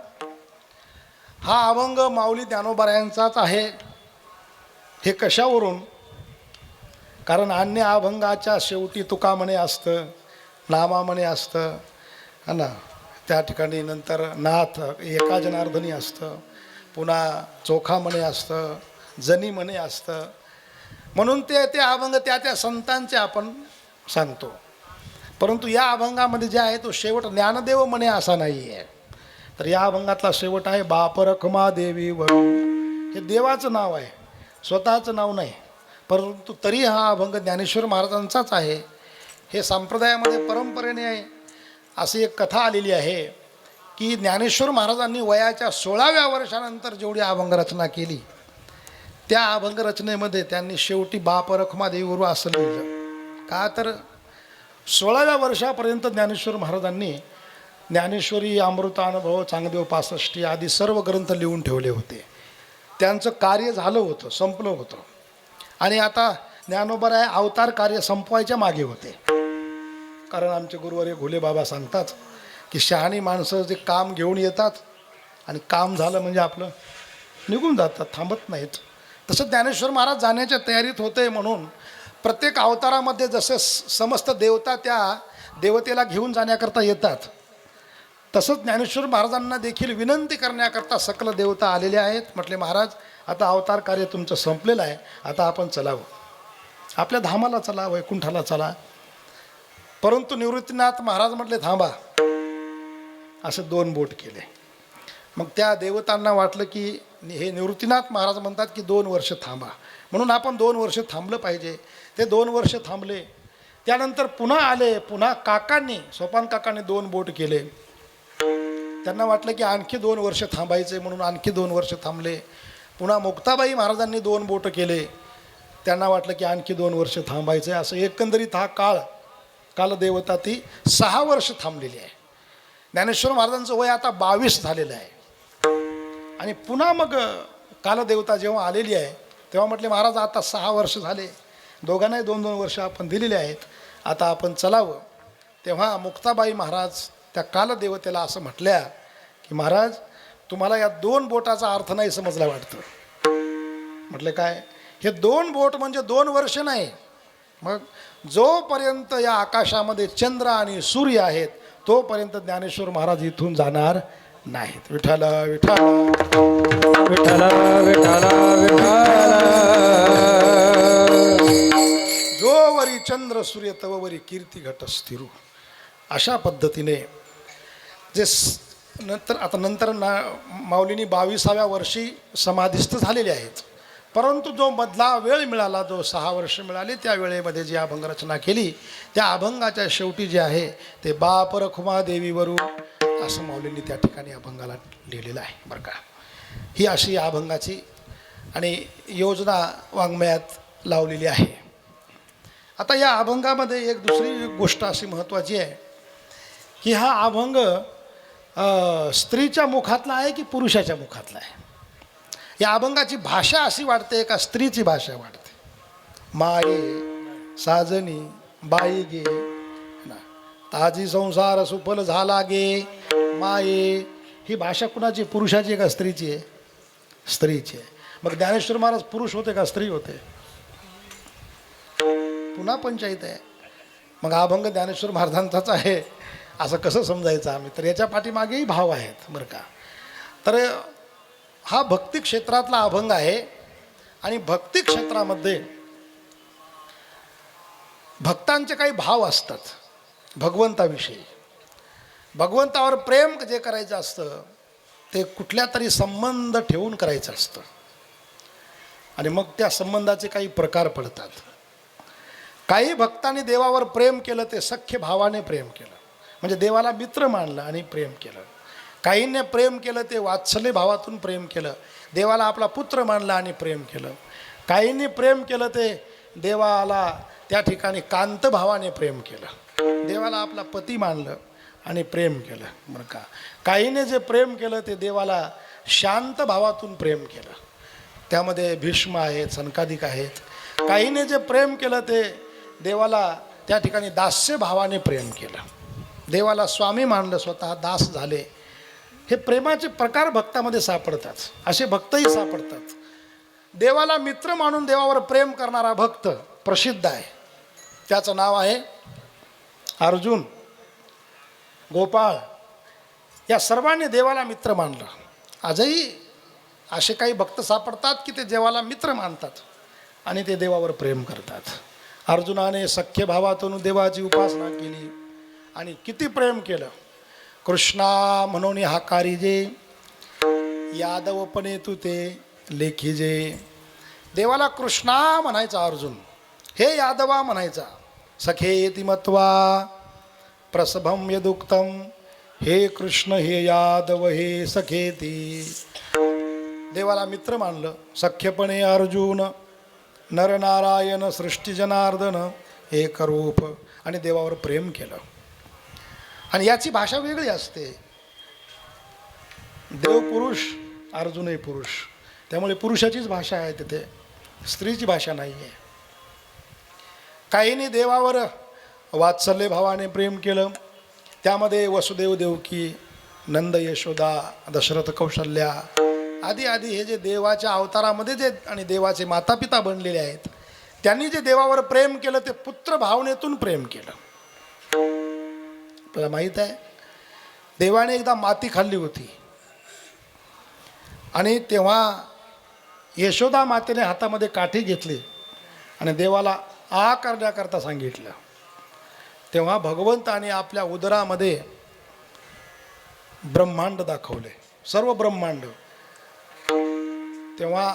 हा अभंग माऊली ज्ञानोबारायांचाच आहे. हे कशावरून? कारण अन्य अभंगाच्या शेवटी तुका म्हणे असतं, नामा म्हणे असतं, है ना. त्या ठिकाणी नंतर नाथ एका जनार्दनी असतं, पुन्हा चोखा म्हणे असतं, जनी म्हणे असतं. म्हणून ते अभंग त्या संतांचे आपण सांगतो. परंतु या अभंगामध्ये जे आहे तो शेवट ज्ञानदेव म्हणे असा नाही आहे. तर या अभंगातला शेवट आहे बाप रखमा देवी वरू. हे देवाचं नाव आहे, स्वतःचं नाव नाही. परंतु तरी हा अभंग ज्ञानेश्वर महाराजांचाच आहे. हे संप्रदायामध्ये परंपरेने आहे. अशी एक कथा आलेली आहे की ज्ञानेश्वर महाराजांनी वयाच्या 16व्या वर्षानंतर जेवढी अभंग रचना केली, त्या अभंग रचनेमध्ये त्यांनी शेवटी बाप रखमा देवीवरू असं लिहिलं. का तर 16व्या वर्षापर्यंत ज्ञानेश्वर महाराजांनी ज्ञानेश्वरी, अमृतानुभव, चांगदेव 65 आदी सर्व ग्रंथ लिहून ठेवले होते. त्यांचं कार्य झालं होतं, संपलं होतं. आणि आता ज्ञानोबाराय अवतार कार्य संपवायच्या मागे होते. कारण आमचे गुरुवर्य घोले बाबा सांगतात की शहाणी माणसं जे काम घेऊन येतात आणि काम झालं म्हणजे आपलं निघून जातात, थांबत नाहीत. तसं ज्ञानेश्वर महाराज जाण्याच्या तयारीत होते. म्हणून प्रत्येक अवतारामध्ये जसे समस्त देवता त्या देवतेला घेऊन जाण्याकरता येतात, तसंच ज्ञानेश्वर महाराजांना देखील विनंती करण्याकरता सकल देवता आलेले आहेत. म्हटले, महाराज आता अवतार कार्य तुमचं संपलेलं आहे, आता आपण चलावं, आपल्या धामाला चला, वैकुंठाला चला. परंतु निवृत्तीनाथ महाराज म्हटले, थांबा. असे 2 बोट केले. मग त्या देवतांना वाटलं की हे निवृत्तीनाथ महाराज म्हणतात की 2 वर्ष थांबा, म्हणून आपण 2 वर्ष थांबलं पाहिजे. ते 2 वर्ष थांबले. त्यानंतर पुन्हा आले. पुन्हा काकांनी, सोपान काकांनी 2 बोट केले. त्यांना वाटलं की आणखी 2 वर्ष थांबायचे, म्हणून आणखी 2 वर्ष थांबले. पुन्हा मुक्ताबाई महाराजांनी 2 बोट केले. त्यांना वाटलं की आणखी 2 वर्ष थांबायचे. असं एकंदरीत हा कालदेवता ती 6 वर्ष थांबलेली आहे. ज्ञानेश्वर महाराजांचं वय आता 22 झालेलं आहे. आणि पुन्हा मग कालदेवता जेव्हा आलेली आहे तेव्हा म्हटले, महाराज आता 6 वर्ष झाले, दोघांनाही 2-2 वर्ष आपण दिलेले आहेत, आता आपण चलावं. तेव्हा मुक्ताबाई महाराज त्या कालदेवतेला असं म्हटल्या की महाराज, तुम्हाला या 2 बोटाचा अर्थ नाही समजला वाटतं. म्हटले, काय? हे 2 बोट म्हणजे 2 वर्ष नाही. मग जोपर्यंत या आकाशामध्ये चंद्र आणि सूर्य आहेत तोपर्यंत ज्ञानेश्वर महाराज इथून जाणार नाहीत. विठ्ठल विठ्ठल विठ्ठल विठ्ठल विठ्ठल. जोवरी चंद्र सूर्य तववरी कीर्ती घट स्थिरू. अशा पद्धतीने जे नंतर माऊलींनी 22व्या वर्षी समाधिस्थ झालेले आहेत. परंतु जो मधला वेळ मिळाला, जो 6 वर्ष मिळाले, त्या वेळेमध्ये जी अभंग रचना केली, त्या अभंगाच्या शेवटी जे आहे ते बाप रखुमा देवीवरू असं माऊलींनी त्या ठिकाणी अभंगाला लिहिलेलं आहे. बरं का, ही अशी अभंगाची आणि योजना वाङ्मयात लावलेली आहे. आता या अभंगामध्ये एक दुसरी गोष्ट अशी महत्त्वाची आहे की हा अभंग स्त्रीच्या मुखातला आहे की पुरुषाच्या मुखातला आहे. या अभंगाची भाषा अशी वाटते का स्त्रीची भाषा वाटते. माये साजनी बाई गे ना, ताजी संसार सुफल झाला गे माये. ही भाषा कुणाची? पुरुषाची का स्त्रीची आहे? स्त्रीची आहे. मग ज्ञानेश्वर महाराज पुरुष होते का स्त्री होते? पुन्हा पंचायत आहे. मग अभंग ज्ञानेश्वर महाराजांचाच आहे असं कसं समजायचं आम्ही? तर याच्या पाठीमागेही भाव आहेत बरं का. तर हा भक्ती क्षेत्रातला अभंग आहे. आणि भक्ती क्षेत्रामध्ये भक्तांचे काही भाव असतात भगवंताविषयी. भगवंतावर प्रेम जे करायचं असतं ते कुठल्या तरी संबंध ठेवून करायचं असतं. आणि मग त्या संबंधाचे काही प्रकार पडतात. काही भक्तांनी देवावर प्रेम केलं ते सख्य भावाने प्रेम केलं, म्हणजे देवाला मित्र मानलं आणि प्रेम केलं. काहींनी प्रेम केलं ते वात्सल्य भावातून प्रेम केलं, देवाला आपला पुत्र मानला आणि प्रेम केलं. काहींनी प्रेम केलं ते देवाला त्या ठिकाणी कांत भावाने प्रेम केलं, देवाला आपला पती मानलं आणि प्रेम केलं बरं का. काहीने जे प्रेम केलं ते देवाला शांत भावातून प्रेम केलं. त्यामध्ये भीष्म आहेत, सनकादिक आहेत. काहीने जे प्रेम केलं ते देवाला त्या ठिकाणी दास्य भावाने प्रेम केलं, देवाला स्वामी मानलं, स्वतः दास झाले. हे प्रेमाचे प्रकार भक्तामध्ये सापडतात, असे भक्तही सापडतात. देवाला मित्र मानून देवावर प्रेम करणारा भक्त प्रसिद्ध आहे. त्याचं नाव आहे अर्जुन, गोपाळ. या सर्वांनी देवाला मित्र मानलं. आजही असे काही भक्त सापडतात की ते देवाला मित्र मानतात आणि ते देवावर प्रेम करतात. अर्जुनाने सख्य भावातून देवाची उपासना केली आणि किती प्रेम केलं. कृष्णा म्हणून हाकारी जे, यादवपणे तू ते लेखी जे. देवाला कृष्णा म्हणायचा अर्जुन, हे यादवा म्हणायचा. सखेती मत्वा प्रसभम यदुक्तम, हे कृष्ण हे यादव हे सखेती. देवाला मित्र मानलं सख्यपणे अर्जुन, नरनारायण सृष्टी जनार्दन एक रूप, आणि देवावर प्रेम केलं. आणि याची भाषा वेगळी असते. देव पुरुष, अर्जुनही पुरुष, त्यामुळे पुरुषाचीच भाषा आहे तिथे, स्त्रीची भाषा नाही आहे. काहींनी देवावर वात्सल्य भावाने प्रेम केलं. त्यामध्ये वसुदेव देवकी, नंद यशोदा, दशरथ कौशल्या आदी आदी हे जे देवाच्या अवतारामध्ये जे आणि देवाचे मातापिता बनलेले आहेत, त्यांनी जे देवावर प्रेम केलं ते पुत्र भावनेतून प्रेम केलं. आपल्याला माहीत आहे, देवाने एकदा माती खाल्ली होती आणि तेव्हा यशोदा मातेने हातामध्ये काठी घेतली आणि देवाला आ करण्याकरता सांगितलं. तेव्हा भगवंताने आपल्या उदरामध्ये ब्रह्मांड दाखवले, सर्व ब्रह्मांड. तेव्हा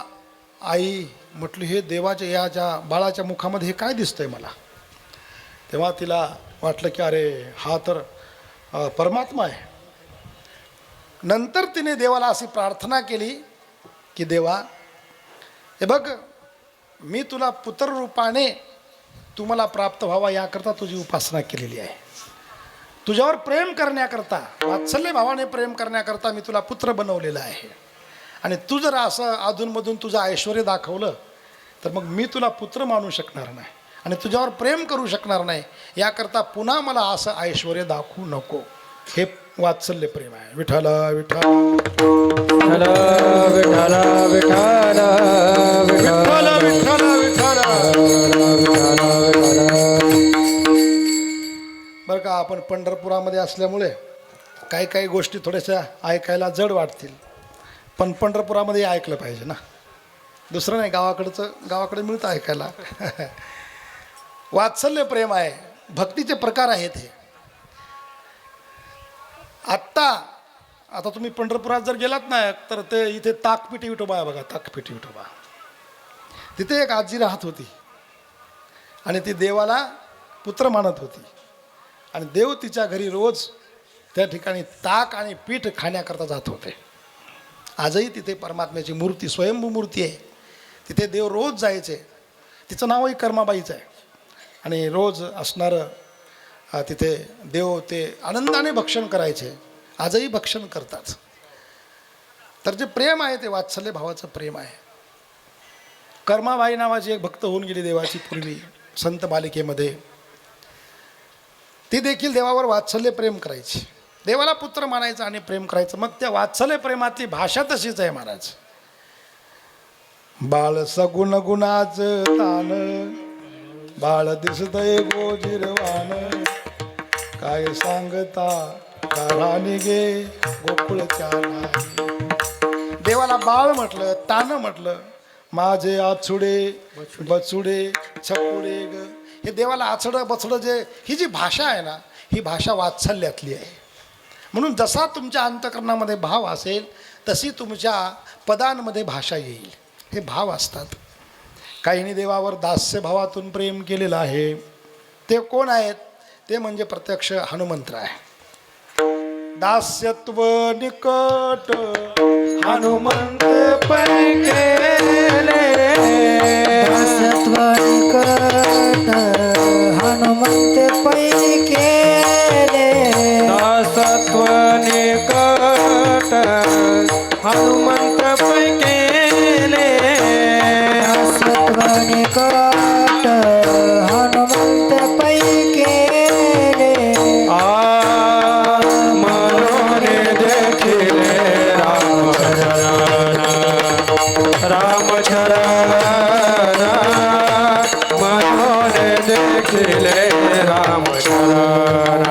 आई म्हटली, हे देवाच्या या ज्या बाळाच्या मुखामध्ये हे काय दिसतंय मला. तेव्हा तिला वाटलं की अरे हा तर परमात्मा आहे. नंतर तिने देवाला अशी प्रार्थना केली की देवा, हे बघ, मी तुला पुत्र रूपाने तुम्हाला प्राप्त व्हावा याकरता तुझी उपासना केलेली आहे. तुझ्यावर प्रेम करण्याकरता, वात्सल्य भावाने प्रेम करण्याकरता मी तुला पुत्र बनवलेला आहे. आणि तू जर असं अधूनमधून तुझं ऐश्वर दाखवलं तर मग मी तुला पुत्र मानू शकणार नाही आणि तुझ्यावर प्रेम करू शकणार नाही. याकरता पुन्हा मला असं ऐश्वर दाखवू नको. हे वात्सल्य प्रेम आहे. विठ्ठल विठ्ठल विठ्ठल विठ्ठल विठ्ठल विठ्ठल विठ्ठल विठ्ठल. बरं का, आपण पंढरपुरामध्ये असल्यामुळे काही काही गोष्टी थोड्याशा ऐकायला जड वाटतील, पण पंढरपुरामध्ये ऐकलं पाहिजे ना. दुसरं नाही, गावाकडे मिळतं ऐकायला. वात्सल्य प्रेम आहे, भक्तीचे प्रकार आहेत हे. आता तुम्ही पंढरपुरात जर गेलात ना तर ते इथे ताकपिटी विठोबा आहे बघा, ताकपिटी विठोबा. तिथे एक आजी राहत होती आणि ती देवाला पुत्र मानत होती आणि देव तिच्या घरी रोज त्या ठिकाणी ताक आणि पीठ खाण्याकरता जात होते. आजही तिथे परमात्म्याची मूर्ती, स्वयंभू मूर्ती आहे. तिथे देव रोज जायचे. तिचं नावही कर्माबाईचं आहे आणि रोज असणारं तिथे देव ते आनंदाने भक्षण करायचे. आजही भक्षण करतात. तर जे प्रेम आहे ते वात्सल्य भावाचं प्रेम आहे. कर्माबाई नावाची एक भक्त होऊन गेली देवाची पूर्वी संत मालिकेमध्ये. ती देखील देवावर वात्सल्य प्रेम करायची, देवाला पुत्र मानायचं आणि प्रेम करायचं. मग त्या वात्सल्य प्रेमातली भाषा तशीच आहे महाराज. बाळ सगुण गुणाच तान, बाळ दिसतय गोजिरवान, काय सांगता काढाने गे गोकुळच्या नाही. देवाला बाळ म्हटलं, तान म्हटलं, माझे आछुडे बचुडे छकुडे ग. हे देवाला आछडं बछडं जे ही जी भाषा आहे ना, ही भाषा वात्सल्यातली आहे. म्हणून जसा तुमच्या अंतःकरणामध्ये भाव असेल तशी तुमच्या पदांमध्ये भाषा येईल. हे भाव असतात. काहींनी देवावर दास्य भावातून प्रेम केलेलं आहे. ते कोण आहेत? ते म्हणजे प्रत्यक्ष हनुमंत आहे. दास्यत्व निकट हनुमंत केले, दास्यत्व निकट हनुमंत पै केले, दासत्व निकट हनुमंत पै केले, देखिले रामचरण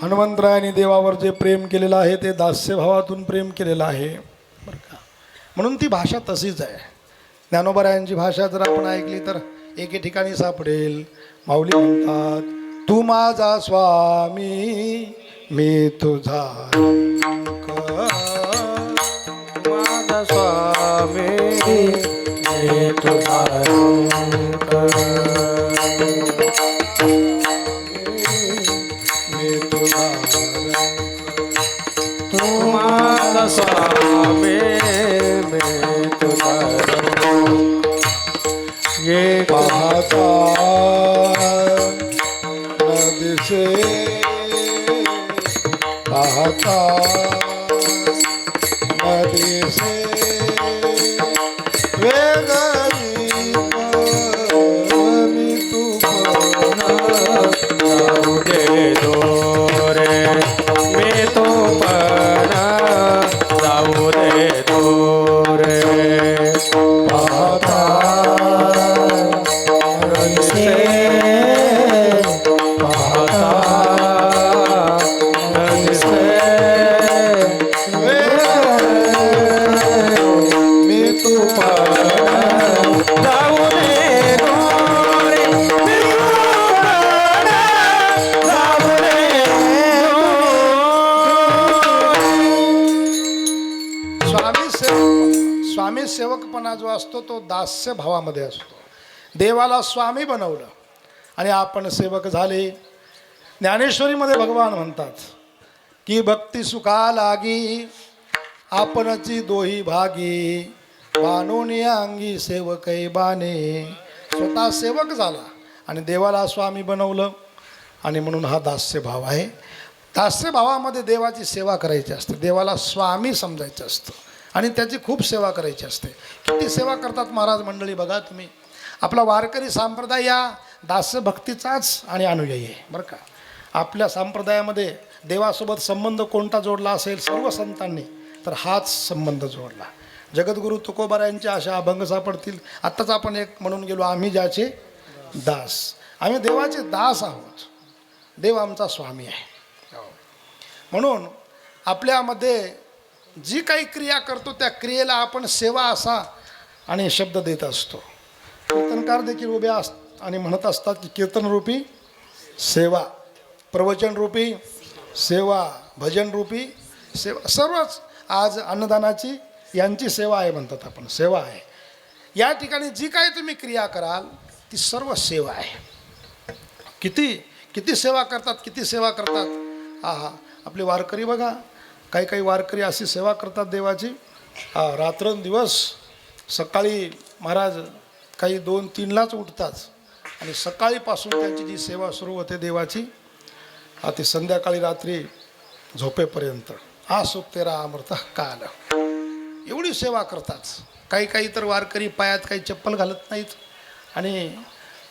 हनुमंतरायाने देवावर जे प्रेम केलेलं आहे ते दास्य भावातून प्रेम केलेलं आहे बरं का. म्हणून ती भाषा तशीच आहे. ज्ञानोबरायांची भाषा जर आपण ऐकली तर एके ठिकाणी सापडेल. माऊली म्हणतात, तू माझा स्वामी मी तुझा माझा स्वामी मी तुझा मी तुझा माझा स्वामी मी तुझा ये पाहता न दिसे पाहता न दिसे वेगळी मी तू जाऊ दे दोरे मी तो पण जाऊ दे दोरे पाहता पाहता मी तू जाऊ दे दोरे मी जाऊ दे स्वामी सेवकपणा जो असतो तो दास्य भावामध्ये असतो. देवाला स्वामी बनवलं आणि आपण सेवक झाले. ज्ञानेश्वरीमध्ये भगवान म्हणतात की भक्ती सुखा लागी आपणची दोही भागी बाणोनी अंगी सेवकै बाणे. स्वतः सेवक झाला आणि देवाला स्वामी बनवलं आणि म्हणून हा दास्य भाव आहे. दास्य भावामध्ये देवाची सेवा करायची असते. देवाला स्वामी समजायचं असतं आणि त्याची खूप सेवा करायची असते. किती सेवा करतात महाराज मंडळी बघा तुम्ही. आपला वारकरी संप्रदाय या दास्य भक्तीचाच आणि अनुयायी आहे बरं का. आपल्या संप्रदायामध्ये देवासोबत संबंध कोणता जोडला असेल सर्व संतांनी तर हाच संबंध जोडला. जगद्गुरू तुकोबारायांचे अशा अभंग सापडतील. आत्ताच आपण एक म्हणून गेलो, आम्ही ज्याचे दास. आम्ही देवाचे दास आहोत. देव आमचा स्वामी आहे. म्हणून आपल्यामध्ये जी काही क्रिया करतो त्या क्रियेला आपण सेवा असा आणि शब्द देत असतो. कीर्तनकार देखील उभे आणि म्हणत असतात की कीर्तनरूपी सेवा, प्रवचनरूपी सेवा, भजनरूपी सेवा, सर्वच आज अन्नदानाची यांची सेवा आहे म्हणतात आपण. सेवा आहे. या ठिकाणी जी काही तुम्ही क्रिया कराल ती सर्व सेवा आहे. किती किती सेवा करतात, किती सेवा करतात. हा आपले वारकरी बघा, काही काही वारकरी अशी सेवा करतात देवाची. रात्रंदिवस सकाळी महाराज काही 2-3लाच उठतात आणि सकाळीपासून त्यांची जी सेवा सुरू होते देवाची ती संध्याकाळी रात्री झोपेपर्यंत. सुख तेरा अमृत काल एवढी सेवा करतात. काही काही तर वारकरी पायात काही चप्पल घालत नाहीत आणि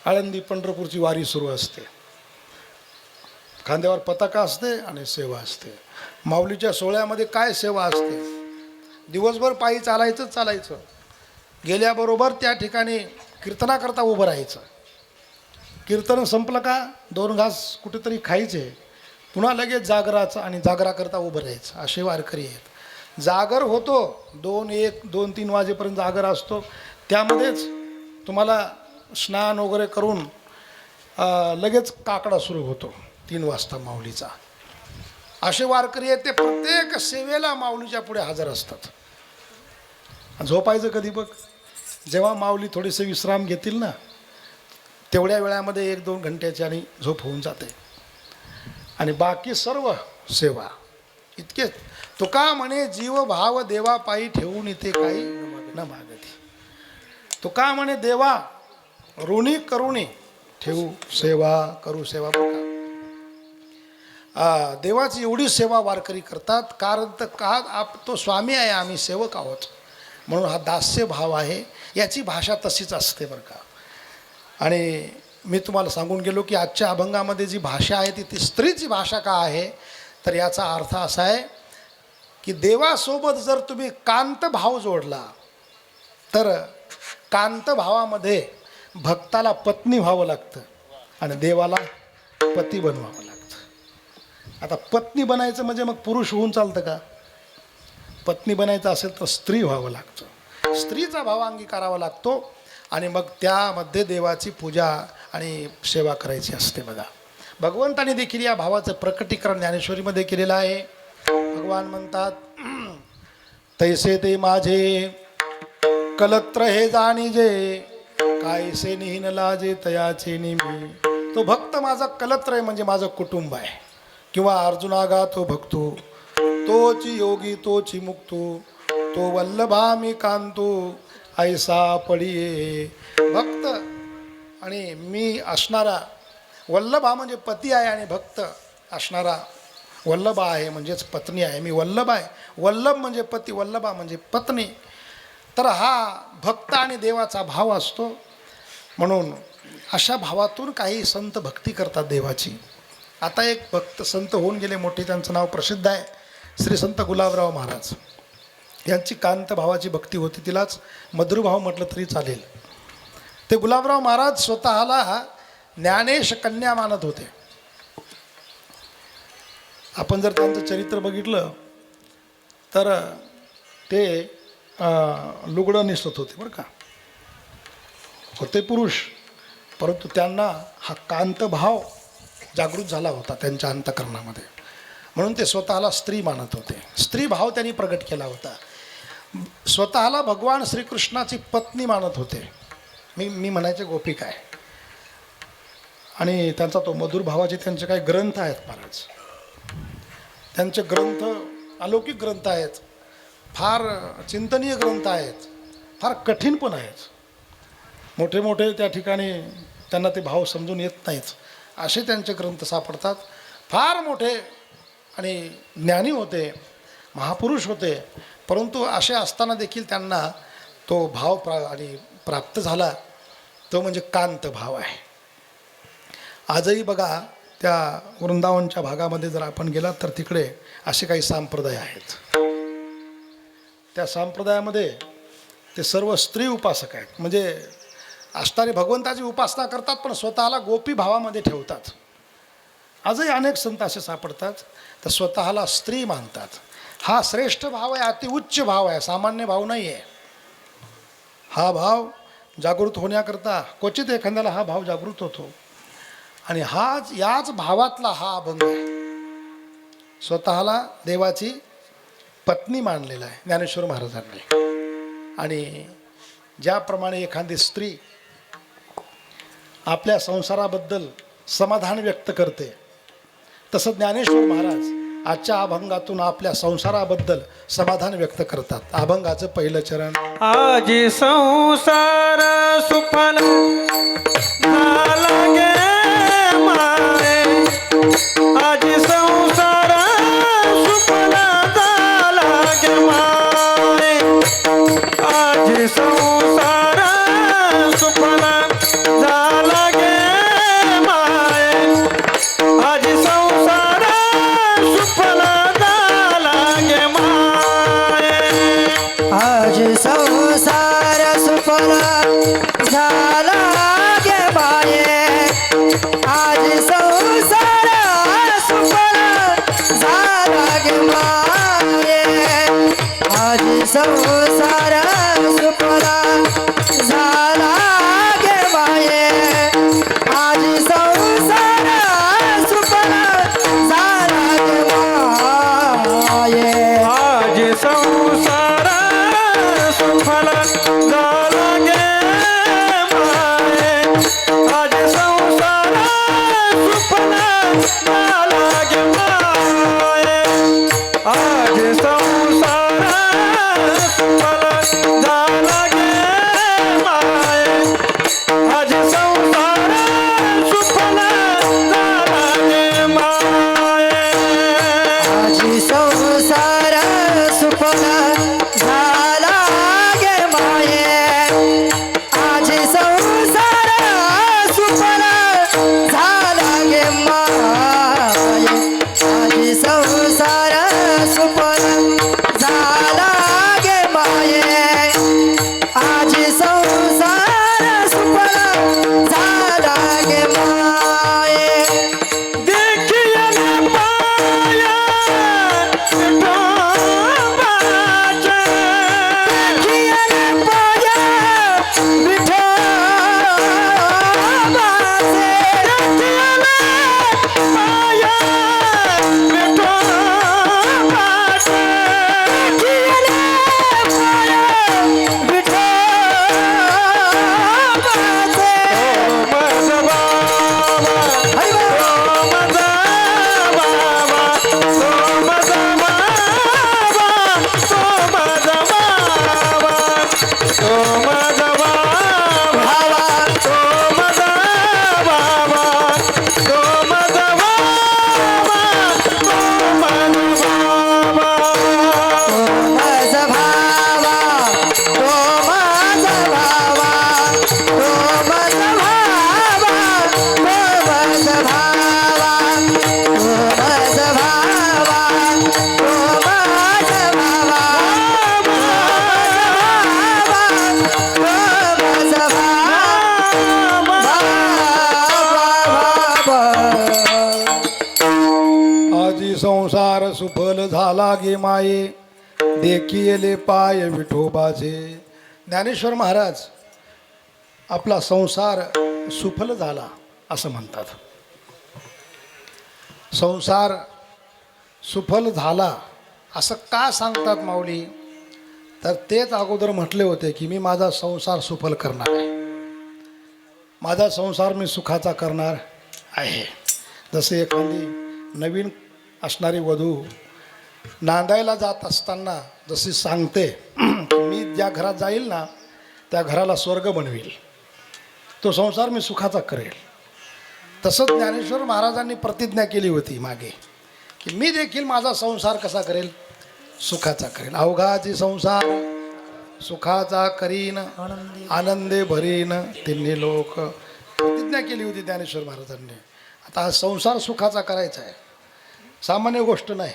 आळंदी पंढरपूरची वारी सुरू असते. खांद्यावर पताका असते आणि सेवा असते. माऊलीच्या सोहळ्यामध्ये काय सेवा असते. दिवसभर पायी चालायचं. गेल्याबरोबर त्या ठिकाणी कीर्तनाकरता उभं राहायचं. कीर्तन संपलं का 2 घास कुठेतरी खायचे, पुन्हा लगेच जागराचं आणि जागराकरता उभं राहायचं. असे वारकरी आहेत. जागर होतो 2-1, 2-3 वाजेपर्यंत जागर असतो. त्यामध्येच तुम्हाला स्नान वगैरे करून लगेच काकडा सुरू होतो 3 वाजता माऊलीचा. असे वारकरी आहेत ते प्रत्येक सेवेला माऊलीच्या पुढे हजर असतात. झोपायचं कधी बघ, जेव्हा माऊली थोडेसे विश्राम घेतील ना तेवढ्या वेळामध्ये 1-2 घंट्याची आणि झोप होऊन जाते. आणि बाकी सर्व सेवा इतकेच. तुका म्हणे जीव भाव देवा पायी ठेवून इथे काही न मागती. तुका म्हणे देवा ऋणी करुणी ठेवू सेवा करू सेवा. बघा देवाची एवढी सेवा वारकरी करतात, कारण तर का तो स्वामी आहे, आम्ही सेवक आहोत, म्हणून हा दास्य भाव आहे. याची भाषा तशीच असते बरं का. आणि मी तुम्हाला सांगून गेलो की आजच्या अभंगामध्ये जी भाषा आहे ती स्त्रीची भाषा का आहे, तर याचा अर्थ असा आहे की देवासोबत जर तुम्ही कांत भाव जोडला तर कांत भावामध्ये भक्ताला पत्नी व्हावं लागतं आणि देवाला पती बनवावं लागतं. आता पत्नी बनायचं म्हणजे मग पुरुष होऊन चालतं का? पत्नी बनायचं असेल तर स्त्री व्हावं लागतं, स्त्रीचा भाव अंगीकारावा लागतो आणि मग त्यामध्ये देवाची पूजा आणि सेवा करायची असते. बघा भगवंताने देखील या भावाचं प्रकटीकरण ज्ञानेश्वरीमध्ये केलेलं आहे. भगवान म्हणतात तैसे ते माझे कलत्र हे जाणीजे कायसे निहीन लाजे तयाचे निमी. तो भक्त माझा कलत्र आहे म्हणजे माझं कुटुंब आहे. किंवा अर्जुनागा तो भक्तो तोची योगी तोची मुक्तो तो वल्लभा मी कांतो ऐसा पडिये. भक्त आणि मी असणारा वल्लभा म्हणजे पती आहे आणि भक्त असणारा वल्लभा आहे म्हणजेच पत्नी आहे. मी वल्लभ आहे, वल्लभ म्हणजे पती, वल्लभा म्हणजे पत्नी. तर हा भक्त आणि देवाचा भाव असतो. म्हणून अशा भावातून काही संत भक्ती करतात देवाची. आता एक भक्त संत होऊन गेले मोठे, त्यांचं नाव प्रसिद्ध आहे, श्री संत गुलाबराव महाराज. यांची कांत भावाची भक्ती होती, तिलाच मधुरभाव म्हटलं तरी चालेल. ते गुलाबराव महाराज स्वतःला ज्ञानेश कन्या मानत होते. आपण जर त्यांचं चरित्र बघितलं तर ते लुगडं नेसत होते बरं का, होते पुरुष, परंतु त्यांना हा कांत भाव जागृत झाला होता त्यांच्या अंतःकरणामध्ये, म्हणून ते स्वतःला स्त्री मानत होते. स्त्री भाव त्यांनी प्रगट केला होता. स्वतःला भगवान श्रीकृष्णाची पत्नी मानत होते. मी म्हणायचे गोपिका आहे. आणि त्यांचा तो मधुर भावाचे त्यांचे काही ग्रंथ आहेत महाराज. त्यांचे ग्रंथ अलौकिक ग्रंथ आहेत, फार चिंतनीय ग्रंथ आहेत, फार कठीण पण आहेत. मोठे मोठे त्या ठिकाणी त्यांना ते भाव समजून येत नाहीत असे त्यांचे ग्रंथ सापडतात. फार मोठे आणि ज्ञानी होते, महापुरुष होते, परंतु असे असताना देखील त्यांना तो भाव प्राप्त झाला, तो म्हणजे कांत भाव आहे. आजही बघा त्या वृंदावनच्या भागामध्ये जर आपण गेलात तर तिकडे असे काही संप्रदाय आहेत. त्या संप्रदायामध्ये ते सर्व स्त्री उपासक आहेत, म्हणजे असणारे भगवंताची उपासना करतात पण स्वतःला गोपी भावामध्ये ठेवतात. आजही अनेक संत असे सापडतात, तर स्वतःला स्त्री मानतात. हा श्रेष्ठ भाव आहे, अतिउच्च भाव आहे, सामान्य भाव नाही आहे. हा भाव जागृत होण्याकरता क्वचित एखाद्याला हा भाव जागृत होतो. आणि याच भावातला हा अभंग आहे. स्वतःला देवाची पत्नी मानलेला आहे ज्ञानेश्वर महाराजांनी. आणि ज्याप्रमाणे एखादी स्त्री आपल्या संसाराबद्दल समाधान व्यक्त करते, तसं ज्ञानेश्वर महाराज आजच्या अभंगातून आपल्या संसाराबद्दल समाधान व्यक्त करतात. अभंगाचं पहिलं चरण. आजी संसार सुफल झाला गे मारे, आजी संसार सुफल झाला गे मारे, आजी संसार सुफल झाला गे मारे, आजी संसार सुफल झाला गे मारे, आज संसार सुफल झाला गे बाये, आज संसार सुफल झाला गे माये, आज संसार सुफल झाला गे बाये, आज संसार सुफल झाला गे संसार सुफल झाला गे माये देखिले पाय विठोबाचे. ज्ञानेश्वर महाराज आपला संसार सुफल झाला असं म्हणतात. संसार सुफल झाला असं का सांगतात माऊली, तर तेच अगोदर म्हटले होते की मी माझा संसार सुफल करणार आहे, माझा संसार मी सुखाचा करणार आहे. जसे एखादी नवीन असणारी वधू नांदायला जात असताना जशी सांगते मी ज्या घरात जाईल ना त्या घराला स्वर्ग बनवेल, तो संसार मी सुखाचा करेल. तसंच ज्ञानेश्वर महाराजांनी प्रतिज्ञा केली होती मागे की मी देखील माझा संसार कसा करेल, सुखाचा करेल. अवघाची संसार सुखाचा करीन आनंदे भरीन तिन्ही लोक, प्रतिज्ञा केली होती ज्ञानेश्वर महाराजांनी. आता हा संसार सुखाचा करायचा आहे, सामान्य गोष्ट नाही.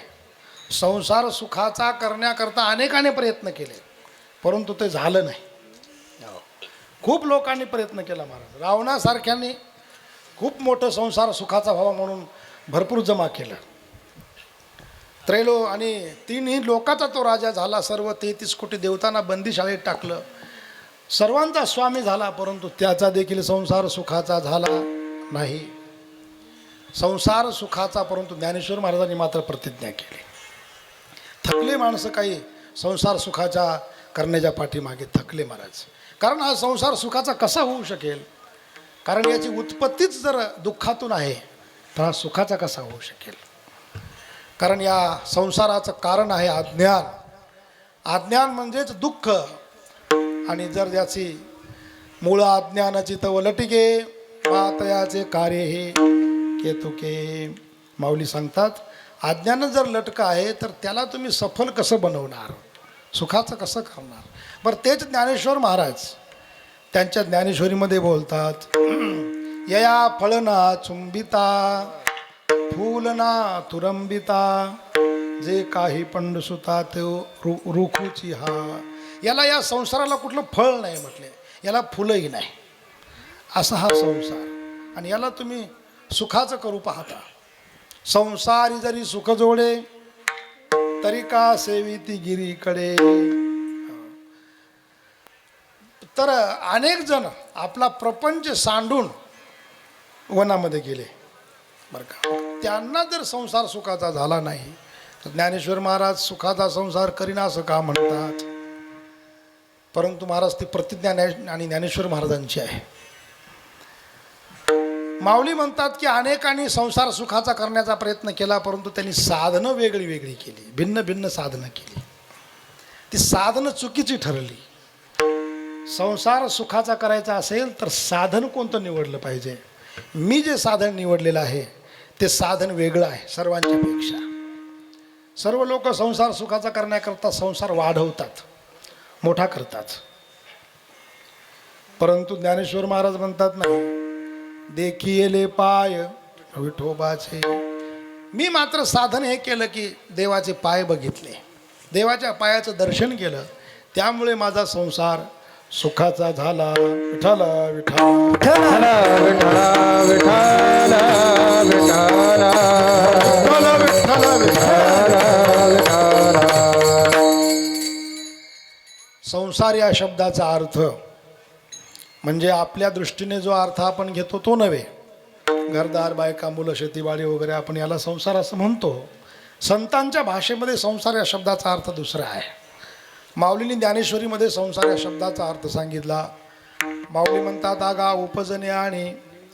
संसार सुखाचा करण्याकरता अनेकाने प्रयत्न केले परंतु ते झालं नाही. खूप लोकांनी प्रयत्न केला. महाराज रावणासारख्यांनी खूप मोठं संसार सुखाचा व्हावा म्हणून भरपूर जमा केलं. आणि तीनही लोकाचा तो राजा झाला. सर्व 33 कोटी देवतांना बंदीशाळेत टाकलं, सर्वांचा स्वामी झाला, परंतु त्याचा देखील संसार सुखाचा झाला नाही. संसार सुखाचा, परंतु ज्ञानेश्वर महाराजांनी मात्र प्रतिज्ञा केली. थकले माणसं काही संसार सुखाच्या करण्याच्या पाठीमागे थकले महाराज. कारण हा संसार सुखाचा कसा होऊ शकेल, कारण याची उत्पत्तीच जर दुःखातून आहे तर हा सुखाचा कसा होऊ शकेल. कारण या संसाराचं कारण आहे अज्ञान. अज्ञान म्हणजेच दुःख. आणि जर याची मूळ अज्ञानाची तव लटिके पातयाचे कार्य हे केतुके. माऊली सांगतात अज्ञान जर लटकं आहे तर त्याला तुम्ही सफल कसं बनवणार, सुखाचं कसं करणार. बरं तेच ज्ञानेश्वर महाराज त्यांच्या ज्ञानेश्वरीमध्ये बोलतात यया फळना चुंबिता फूलना तुरंबिता जे काही पंडसुता ते रुखुची हा. याला या संसाराला कुठलं फळ नाही म्हटले, याला फुलंही नाही, असा हा संसार. आणि याला तुम्ही सुखाचं करू पाहता. संसारी जरी सुख जोडे तरी का सेविती गिरीकडे. तर अनेक जण आपला प्रपंच सांडून वनामध्ये गेले बरं का. त्यांना जर संसार सुखाचा झाला नाही तर ज्ञानेश्वर महाराज सुखाचा संसार करीना असं का म्हणतात. परंतु महाराज ती प्रतिज्ञा आणि ज्ञानेश्वर महाराजांची आहे. माऊली म्हणतात की अनेकांनी संसार सुखाचा करण्याचा प्रयत्न केला परंतु त्यांनी साधनं वेगळी वेगळी केली, भिन्न भिन्न साधनं केली. ती साधनं चुकीची ठरली. संसार सुखाचा करायचा असेल तर साधन कोणतं निवडलं पाहिजे. मी जे साधन निवडलेलं आहे ते साधन वेगळं आहे सर्वांच्या पेक्षा. सर्व लोक संसार सुखाचा करण्याकरता संसार वाढवतात, मोठा करतात. परंतु ज्ञानेश्वर महाराज म्हणतात नाही देखिले पाय विठोबाचे. मी मात्र साधन हे केलं की देवाचे पाय बघितले, देवाच्या पायाचं दर्शन केलं, त्यामुळे माझा संसार सुखाचा झाला. विठ्ठल विठ्ठल विठ्ठल विठ्ठल विठ्ठल विठ्ठल. संसार या शब्दाचा अर्थ म्हणजे आपल्या दृष्टीने जो अर्थ आपण घेतो तो नव्हे. घरदार बायका मुलं शेतीवाडी वगैरे आपण याला संसार असं म्हणतो. संतांच्या भाषेमध्ये संसार या शब्दाचा अर्थ दुसरा आहे. माऊलींनी ज्ञानेश्वरीमध्ये संसार या शब्दाचा अर्थ सांगितला. माऊली म्हणतात आगा उपजने आणि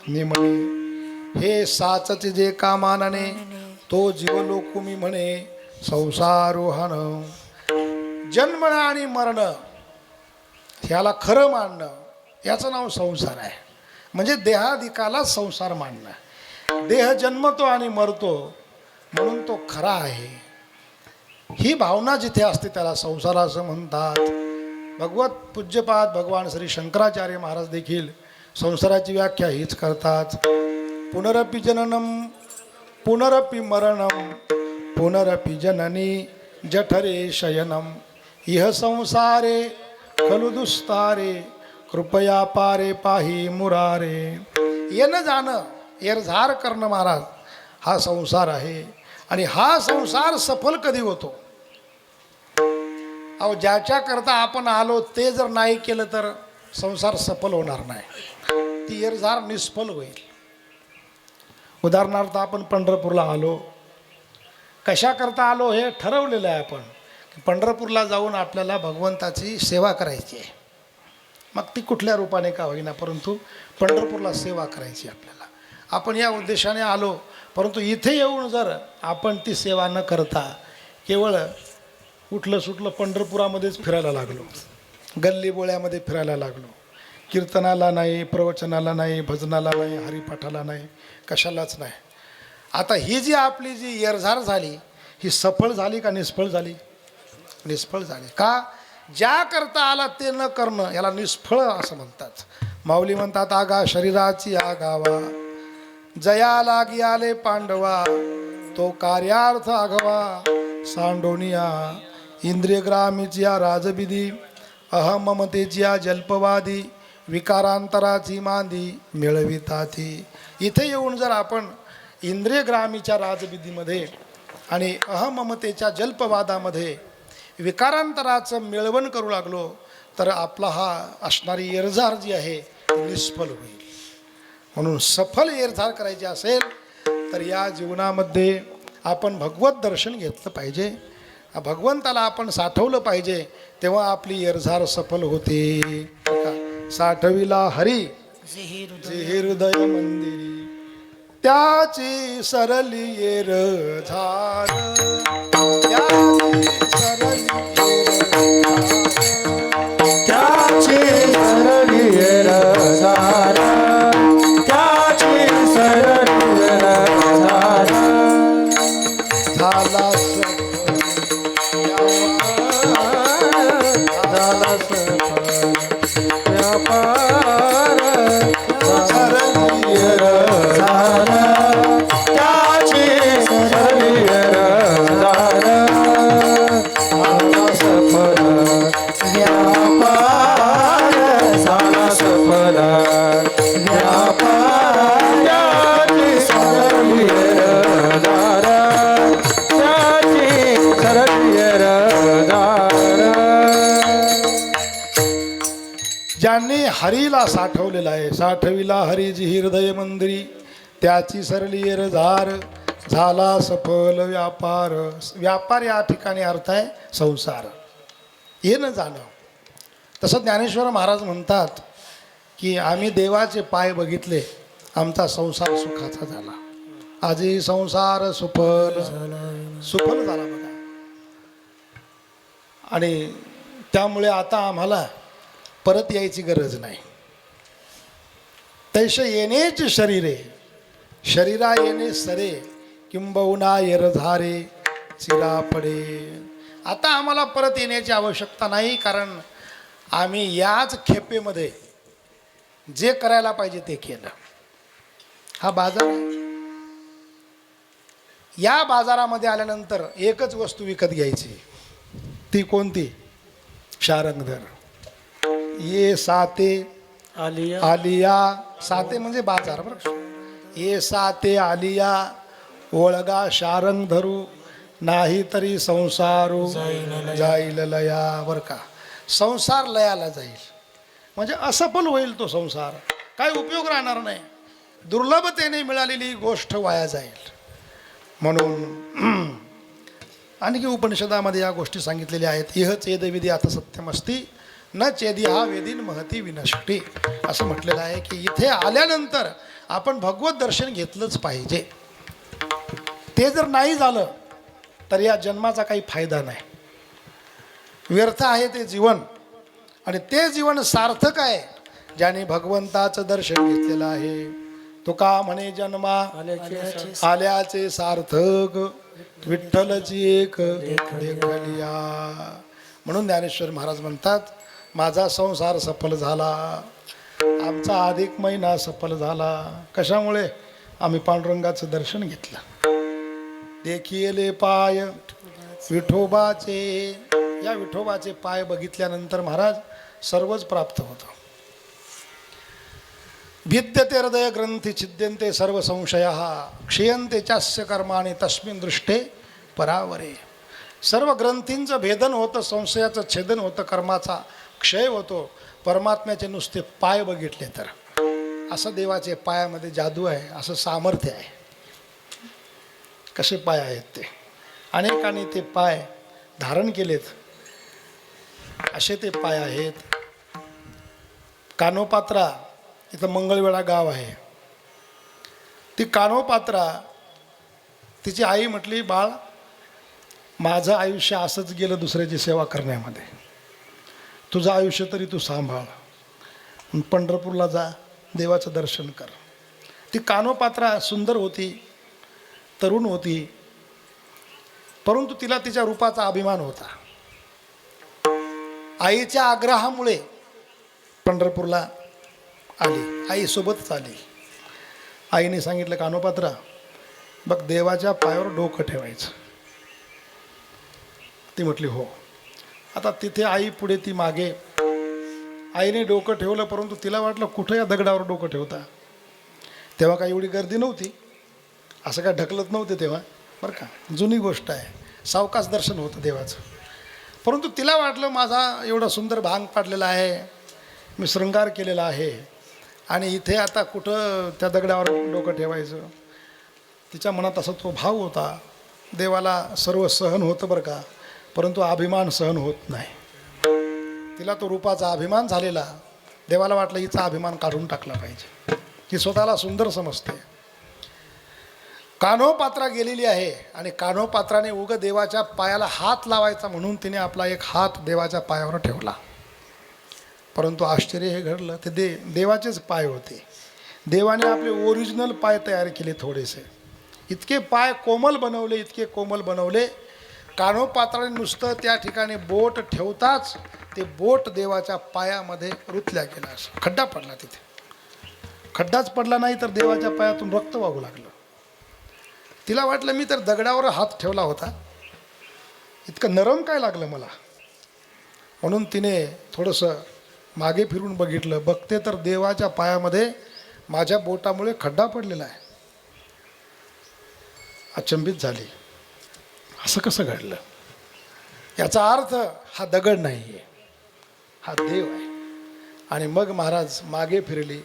निमणे हे साचचे जे कामानाने तो जीवलोक मी म्हणे संसारोहन. जन्म आणि मरण ह्याला खरं मानणं याचं नाव संसार आहे. म्हणजे देहादिकाला संसार मानणं. देह जन्मतो आणि मरतो म्हणून तो खरा आहे, ही भावना जिथे असते त्याला संसार असं म्हणतात. भगवत पूज्यपाद भगवान श्री शंकराचार्य महाराज देखील संसाराची व्याख्या हीच करतात. पुनरपि जननम पुनरपि मरणम पुनरपि जननी जठरे शयनम इह संसारे खलु दुस्तारे कृपया पारे पाही मुरारे. येणं जाणं एरझार करणं महाराज हा संसार आहे. आणि हा संसार सफल कधी होतो? अहो, ज्याच्याकरता आपण आलो ते जर नाही केलं तर संसार सफल होणार नाही, ती येरझार निष्फल होईल. उदाहरणार्थ आपण पंढरपूरला आलो, कशाकरता आलो हे ठरवलेलं आहे आपण. पंढरपूरला जाऊन आपल्याला भगवंताची सेवा करायची आहे. मग ती कुठल्या रूपाने का होईना, परंतु पंढरपूरला सेवा करायची आपल्याला. आपण या उद्देशाने आलो, परंतु इथे येऊन जर आपण ती सेवा न करता केवळ उठलं सुटलं पंढरपुरामध्येच फिरायला लागलो, गल्लीबोळ्यामध्ये फिरायला लागलो, कीर्तनाला नाही, प्रवचनाला नाही, भजनाला नाही, हरिपाठाला नाही, कशालाच नाही. आता ही जी आपली जी येरझार झाली ही सफळ झाली का निष्फळ झाली? निष्फळ झाली. का? ज्या करता आला ते न करणं याला निष्फळ असं म्हणतात. माऊली म्हणतात, आगा शरीराची आगावा, जया लागी आले पांडवा, तो कार्यार्थ आघवा, सांडोनिया इंद्रियग्रामीच्या राजबिदी, अहम ममतेच्या जल्पवादी, विकारांतराची मांदी मिळविताती. इथे येऊन जर आपण इंद्रियग्रामीच्या राजबिदीमध्ये आणि अहममतेच्या जल्पवादामध्ये विकारांतराचं मिळवण करू लागलो तर आपला हा असणारी येरझार जी आहे ती निष्फल होईल. म्हणून सफल येरझार करायची असेल तर या जीवनामध्ये आपण भगवत दर्शन घेतलं पाहिजे, भगवंताला आपण साठवलं पाहिजे, तेव्हा आपली येरझार सफल होते. साठविला हरी जे हृदय मंदिरी, त्याची सरली येरझार, त्याची सरली त्याची सरली येरझार, त्याची सरली येरझार, झाला झाला सफल व्यापार, सरली येरझार, त्याची सरली येरझार, झाला सफल व्यापार, झाला सफल व्यापार, त्याची सरली येरझार, त्याची सरली येरझार. ज्यांनी हरीला साठवलेला आहे, साठविला हरीजी हृदय मंदिरी, त्याची सरली येरझार, झाला सफल व्यापार. व्यापार या ठिकाणी अर्थ आहे संसार, येणं जाणं. तसं ज्ञानेश्वर महाराज म्हणतात की आम्ही देवाचे पाय बघितले, आमचा संसार सुखाचा झाला. आजही संसार सुफल सुफल झाला बघा. आणि त्यामुळे आता आम्हाला परत यायची गरज नाही. तैसे येणेच शरीरे, शरीरा येणे सरे, किंबहुना येरझारे चिरा पडे. आता आम्हाला परत येण्याची आवश्यकता नाही, कारण आम्ही याच खेपेमध्ये जे करायला पाहिजे ते केलं. हा बाजार आहे. या बाजारामध्ये आल्यानंतर एकच वस्तू विकत घ्यायची, ती कोणती? शारंगधर. ये साते आलिया आलिया, साते म्हणजे बाजार बरं. ये साते आलिया, ओळगा शारंग धरू, नाही तरी संसारू जाईल लया. बरं का, संसार लयाला जाईल म्हणजे असफल होईल तो संसार, काही उपयोग राहणार नाही, दुर्लभतेने मिळालेली गोष्ट वाया जाईल. म्हणून आणखी उपनिषदामध्ये या गोष्टी सांगितलेल्या आहेत. इह चेद विधी आता सत्यमस्ती, न चेदी हा वेदीन महती विनष्टी, असं म्हटलेलं आहे की इथे आल्यानंतर आपण भगवत दर्शन घेतलंच पाहिजे. ते जर नाही झालं तर या जन्माचा काही फायदा नाही, व्यर्थ आहे ते जीवन. आणि ते जीवन सार्थक आहे ज्याने भगवंताचं दर्शन घेतलेलं आहे. तुका म्हणे जन्मा आल्याचे सार्थक, विठ्ठलची एक देखलिया. म्हणून ज्ञानेश्वर महाराज म्हणतात, माझा संसार सफल झाला, आमचा अधिक महिना सफल झाला. कशामुळे? आम्ही पांडुरंगाचं दर्शन घेतलं. देखिले पाय विठोबाचे, या विठोबाचे पाय बघितल्यानंतर महाराज सर्वच प्राप्त होतं. भिद्यते हृदय ग्रंथी छिद्यन्ते सर्व संशय क्षीयन्ते चास्य कर्माणि तस्मिन् दृष्टे परावरे. सर्व ग्रंथींचं भेदन होतं, संशयाचं छेदन होतं, कर्माचा क्षय होतो परमात्म्याचे नुसते पाय बघितले तर. असं देवाचे पायामध्ये जादू आहे, असं सामर्थ्य आहे. कसे पाय आहेत ते, अनेकांनी ते पाय धारण केलेत. असे ते पाय आहेत. कानोपात्रा इथं मंगळवेढा गाव आहे. ती कानोपात्रा, तिची आई म्हटली, बाळ माझं आयुष्य असंच गेलं दुसऱ्याची सेवा करण्यामध्ये, तुझं आयुष्य तरी तू सांभाळ, पंढरपूरला जा, देवाचं दर्शन कर. ती कानोपात्रा सुंदर होती, तरुण होती, परंतु तिला तिच्या रूपाचा अभिमान होता. आईच्या आग्रहामुळे पंढरपूरला आली, आईसोबतच आली. आईने सांगितलं, कानोपात्रा बघ, देवाच्या पायावर डोकं ठेवायचं. ती म्हटली हो. आता तिथे आई पुढे, ती मागे. आईने डोकं ठेवलं, परंतु तिला वाटलं कुठं या दगडावर डोकं ठेवता. तेव्हा काही एवढी गर्दी नव्हती, असं काय ढकलत नव्हते तेव्हा, बरं का, जुनी गोष्ट आहे. सावकाश दर्शन होतं देवाचं. परंतु तिला वाटलं माझा एवढा सुंदर भांग पाडलेला आहे, मी शृंगार केलेला आहे, आणि इथे आता कुठं त्या दगडावर डोकं ठेवायचं. तिच्या मनात असा तो भाव होता. देवाला सर्व सहन होतं बरं का, परंतु अभिमान सहन होत नाही. तिला तो रूपाचा अभिमान झालेला. देवाला वाटलं हिचा अभिमान काढून टाकला पाहिजे. ही स्वतःला सुंदर समजते. कान्होपात्रा गेलेली आहे, आणि कान्होपात्राने उग देवाच्या पायाला हात लावायचा म्हणून तिने आपला एक हात देवाच्या पायावर ठेवला. परंतु आश्चर्य हे घडलं, ते देवाचेच पाय होते. देवाने आपले ओरिजिनल पाय तयार केले थोडेसे. इतके पाय कोमल बनवले, इतके कोमल बनवले. कान्होपात्राने नुसतं त्या ठिकाणी बोट ठेवताच ते बोट देवाच्या पायामध्ये रुतल्या गेला. असं खड्डा पडला. तिथे खड्डाच पडला नाही तर देवाच्या पायातून रक्त वाहू लागलं. तिला वाटलं मी तर दगडावर हात ठेवला होता, इतकं नरम काय लागलं मला. म्हणून तिने थोडंसं मागे फिरून बघितलं. बघते तर देवाच्या पायामध्ये माझ्या बोटामुळे खड्डा पडलेला आहे. अचंबित झाली, असं कसं घडलं. याचा अर्थ हा दगड नाही आहे, हा देव आहे. आणि मग महाराज मागे फिरली.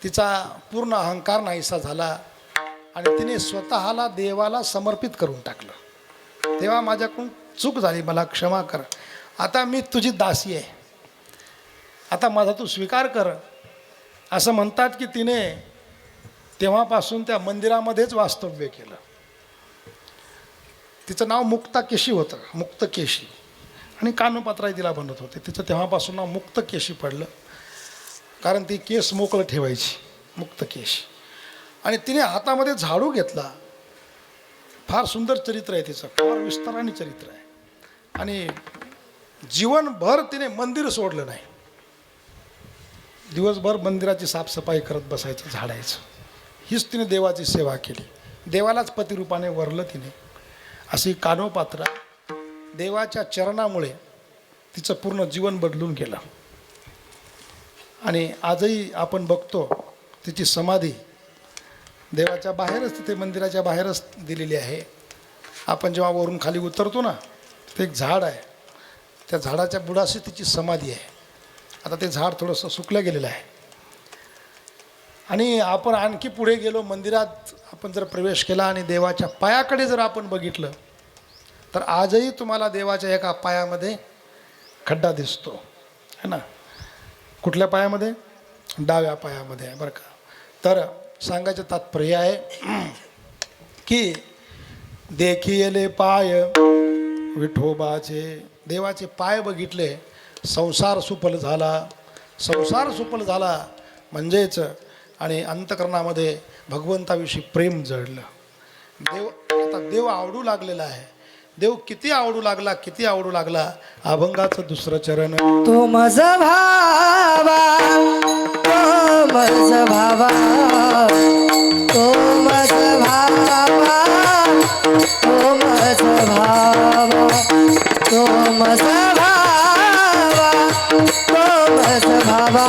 तिचा पूर्ण अहंकार नाहीसा झाला, आणि तिने स्वतःला देवाला समर्पित करून टाकलं. तेव्हा माझ्याकडून चूक झाली, मला क्षमा कर. आता मी तुझी दासी आहे, आता माझा तू स्वीकार कर. असं म्हणतात की तिने तेव्हापासून त्या मंदिरामध्येच वास्तव्य केलं. तिचं नाव मुक्ताकेशी होतं, मुक्तकेशी. आणि कानोपात्राही तिला बनत होते. तिचं तेव्हापासून नाव मुक्तकेशी पडलं, कारण ती केस मोकळं ठेवायची, मुक्तकेशी. आणि तिने हातामध्ये झाडू घेतला. फार सुंदर चरित्र आहे तिचं, फार विस्ताराने चरित्र आहे. आणि जीवनभर तिने मंदिर सोडलं नाही. दिवसभर मंदिराची साफसफाई करत बसायचं, झाडायचं. हीच तिने देवाची सेवा केली. देवालाच पतिरूपाने वरलं तिने. अशी कान्होपात्रा देवाच्या चरणामुळे तिचं पूर्ण जीवन बदलून गेलं. आणि आजही आपण बघतो तिची समाधी देवाच्या बाहेरच, तिथे मंदिराच्या बाहेरच दिलेली आहे. आपण जेव्हा वरून खाली उतरतो ना, तिथे एक झाड आहे, त्या झाडाच्या बुडाशी तिची समाधी आहे. आता ते झाड थोडंसं सुकलं गेलेलं आहे. आणि आपण आणखी पुढे गेलो, मंदिरात आपण जर प्रवेश केला आणि देवाच्या पायाकडे जर आपण बघितलं तर आजही तुम्हाला देवाच्या एका पायामध्ये खड्डा दिसतो है ना. कुठल्या पायामध्ये? डाव्या पायामध्ये आहे बरं का. तर सांगायचं तात्पर्य आहे की देखियले पाय विठोबाचे. देवाचे पाय बघितले, संसार सुफल झाला. संसार सुफल झाला म्हणजेच आणि अंतकरणामध्ये भगवंताविषयी प्रेम जडलं. आता देव आवडू लागलेला आहे. देव किती आवडू लागला, किती आवडू लागला. अभंगाचं दुसरं चरण. तो मज भावा, तो मज भावा, तो मज भावा, तो मज भावा, तो मज भावा, तो मज भावा.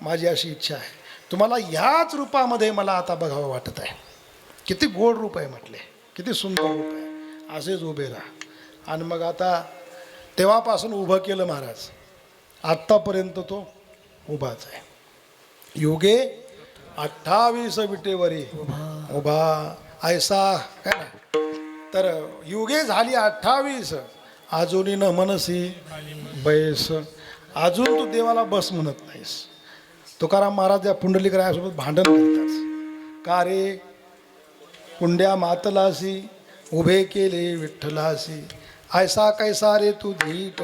माझी अशी इच्छा आहे, तुम्हाला ह्याच रूपामध्ये मला आता बघावं वाटत आहे. किती गोड रूप आहे म्हटले, किती सुंदर रूप आहे. असेच उभे राहा. आणि मग आता तेव्हापासून उभं केलं महाराज, आत्तापर्यंत तो उभाच आहे. योगे 28 विटेवरी उभा ऐसा काय ना. तर युगे झाली 28, अजूनही न मनसी बैस. अजून तू देवाला बस म्हणत नाहीस. तुकाराम महाराज या पुंडलिकरायासोबत भांडण करतात. का रे पुंड्या मातलासी उभे केले विठ्ठलासी, ऐसा कैसा रे तू धीट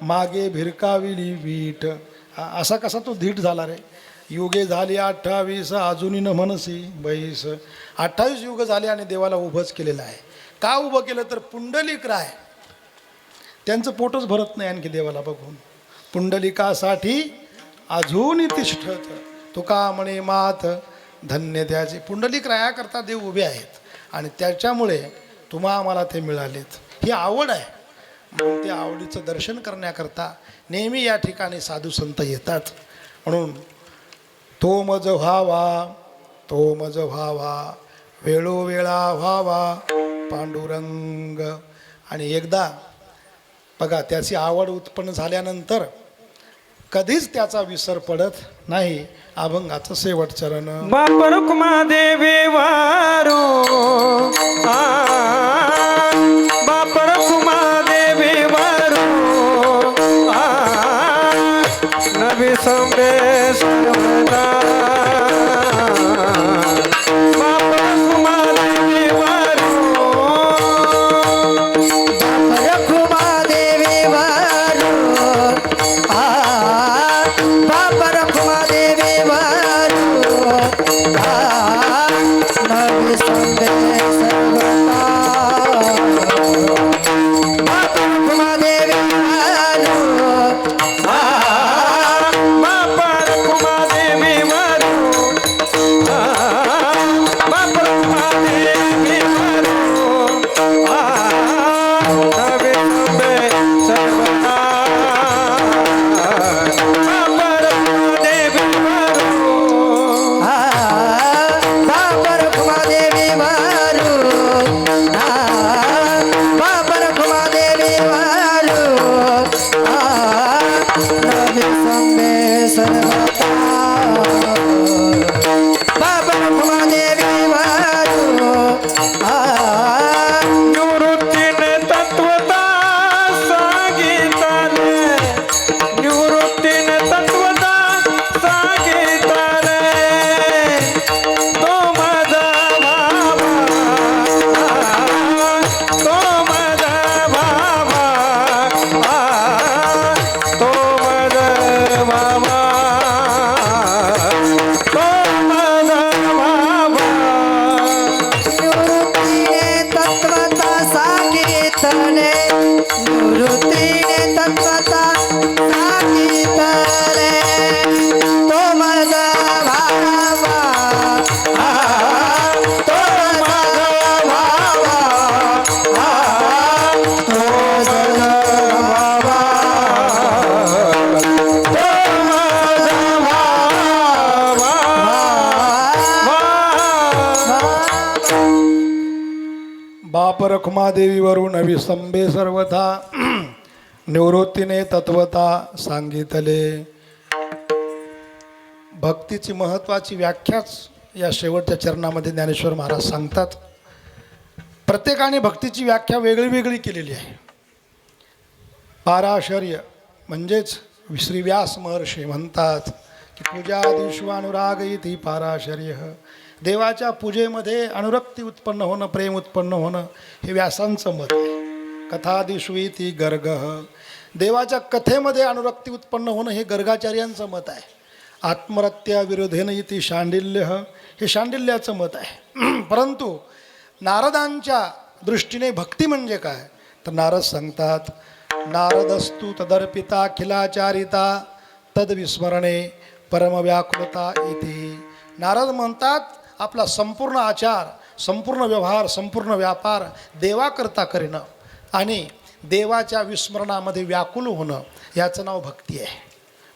मागे भिरकाविली वीट. असा कसा तो धीट झाला रे. युगे झाली 28, अजूनही न मनसी बैस. 28 युग झाले आणि देवाला उभंच केलेलं आहे. का उभं केलं तर पुंडलिकराय त्यांचं पोटच भरत नाही आणखी देवाला बघून. पुंडलिकासाठी अजूनही तिष्ठत तुका म्हणे मात धन्य त्याचे. पुंडलिकरायाकरता देव उभे आहेत आणि त्याच्यामुळे तुम्हा आम्हाला ते मिळालेत. ही आवड आहे. म्हणून त्या आवडीचं दर्शन करण्याकरता नेहमी या ठिकाणी साधू संत येतात. म्हणून तो मज व्हावा, तो मज व्हावा, वेळोवेळा व्हावा पांडुरंग. आणि एकदा बघा त्याची आवड उत्पन्न झाल्यानंतर कधीच त्याचा विसर पडत नाही. अभंगाचं शेवट चरण. बापर कुमा देवी वारो बापर कुमा देवी वारो नवी संबे सर्वदा. बापर कुमा देवी वारो रखुमा देवी वारो बाप रखुमा देवी वारो नवी संबे सर्वदा. बाप रखुमा देवी वारो बापर कुमा देवी वारो बापर कुमा देवी वारो नवी संबे सर्वदा. बापर कुमा देवी वारो बाप रखुमा देवी वारो बाप रखुमा देवी वारो नवी संबे सर्वदा. बाप रखुमा देवी वारो निवृत्तीने तत्वता सांगितले. निवृत्तीने तत्वता सांगितले. तो माझा भावा, तो माझा भावा, तो माझा भावा, तो माझा भावा. निवृत्तीने तत्वता सांगितले. निवृत्तीने तत्वता सांगितले. तो माझा भावा, तो माझा भावा, तो माझा भावा, तो माझा भावा. बाप रखुमादेवीवरून अविसंबे सर्वथा निवृत्तीने तत्वता सांगितले. भक्तीची महत्त्वाची व्याख्याच या शेवटच्या चरणामध्ये ज्ञानेश्वर महाराज सांगतात. प्रत्येकाने भक्तीची व्याख्या वेगळी वेगळी केलेली आहे. पाराशर्य म्हणजेच श्री व्यास महर्षी म्हणतात की पूजादिष्वानुराग इति पाराशर्य. देवाच्या पूजेमध्ये अनुरक्ती उत्पन्न होणं, प्रेम उत्पन्न होणं हे व्यासांचं मत आहे. कथादिषु इति गर्ग. देवाच्या कथेमध्ये अनुरक्ती उत्पन्न होणं हे गर्गाचार्यांचं मत आहे. आत्मरत्या विरोधेन इति शांडिल्य हे शांडिल्याचं मत आहे. परंतु नारदांच्या दृष्टीने भक्ती म्हणजे काय तर नारद सांगतात नारदस्तु तदर्पिता खिलाचारिता तद्विस्मरणे परमव्याकुलता इति. नारद म्हणतात आपला संपूर्ण आचार, संपूर्ण व्यवहार, संपूर्ण व्यापार देवाकरता करणं आणि देवाच्या विस्मरणामध्ये व्याकुल होणं याचं नाव भक्ती आहे.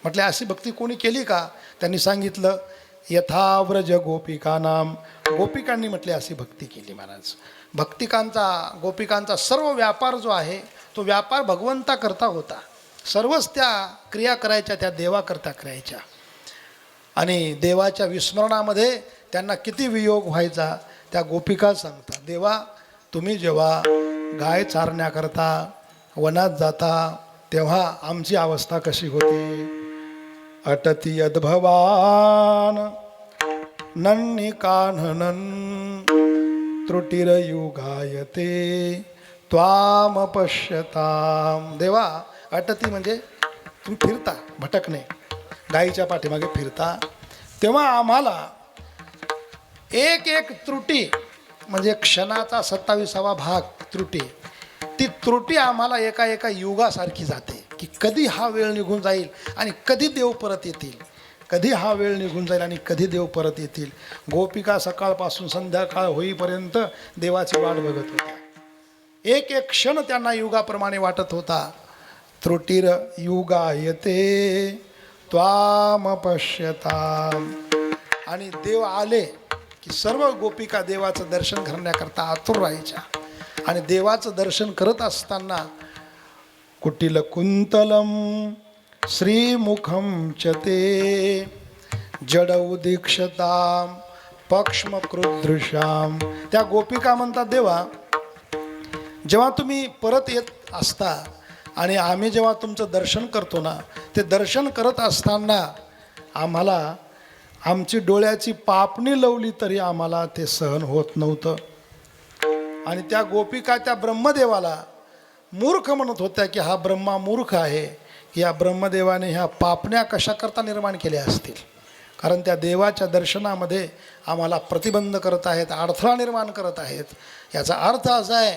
म्हटले अशी भक्ती कोणी केली का? त्यांनी सांगितलं यथाव्रज गोपिकानाम, गोपिकांनी म्हटले अशी भक्ती केली महाराज. गोपिकांचा सर्व व्यापार जो आहे तो व्यापार भगवंताकरता होता. सर्वच त्या क्रिया करायच्या त्या देवाकरता करायच्या. आणि देवाच्या विस्मरणामध्ये त्यांना किती वियोग व्हायचा त्या गोपिका सांगतात. देवा तुम्ही जेव्हा गाय चारण्याकरता वनात जाता तेव्हा आमची अवस्था कशी होती. अटती अद्भवान नन्नी कान्हनन त्रुटिरयुगायते त्वाम पश्यताम. देवा अटती म्हणजे तुम्ही फिरता, भटकणे, गायीच्या पाठीमागे फिरता, तेव्हा आम्हाला एक एक त्रुटी म्हणजे क्षणाचा 27वा भाग त्रुटी, ती त्रुटी आम्हाला एका एका युगासारखी जाते की कधी हा वेळ निघून जाईल आणि कधी देव परत येतील, कधी हा वेळ निघून जाईल आणि कधी देव परत येतील. गोपिका सकाळपासून संध्याकाळ होईपर्यंत देवाची वाट बघत होत्या. एक एक क्षण त्यांना युगाप्रमाणे वाटत होता. त्रुटीर युगायते त्वाम पश्यताम. आणि देव आले की सर्व गोपिका देवाचं दर्शन करण्याकरता आतुर राहायच्या. आणि देवाचं दर्शन करत असताना कुटिल कुंतलम श्रीमुखम च ते जड उदीक्षताम पक्ष्मकृदृशाम. त्या गोपिका म्हणतात देवा जेव्हा तुम्ही परत येत असता आणि आम्ही जेव्हा तुमचं दर्शन करतो ना, ते दर्शन करत असताना आम्हाला आमची डोळ्याची पापणी लावली तरी आम्हाला ते सहन होत नव्हतं. आणि त्या गोपिका त्या ब्रह्मदेवाला मूर्ख म्हणत होत्या की हा ब्रह्मा मूर्ख आहे, की या ब्रह्मदेवाने ह्या पापण्या कशाकरता निर्माण केल्या असतील. कारण त्या देवाच्या दर्शनामध्ये आम्हाला प्रतिबंध करत आहेत, अडथळा निर्माण करत आहेत. याचा अर्थ असा आहे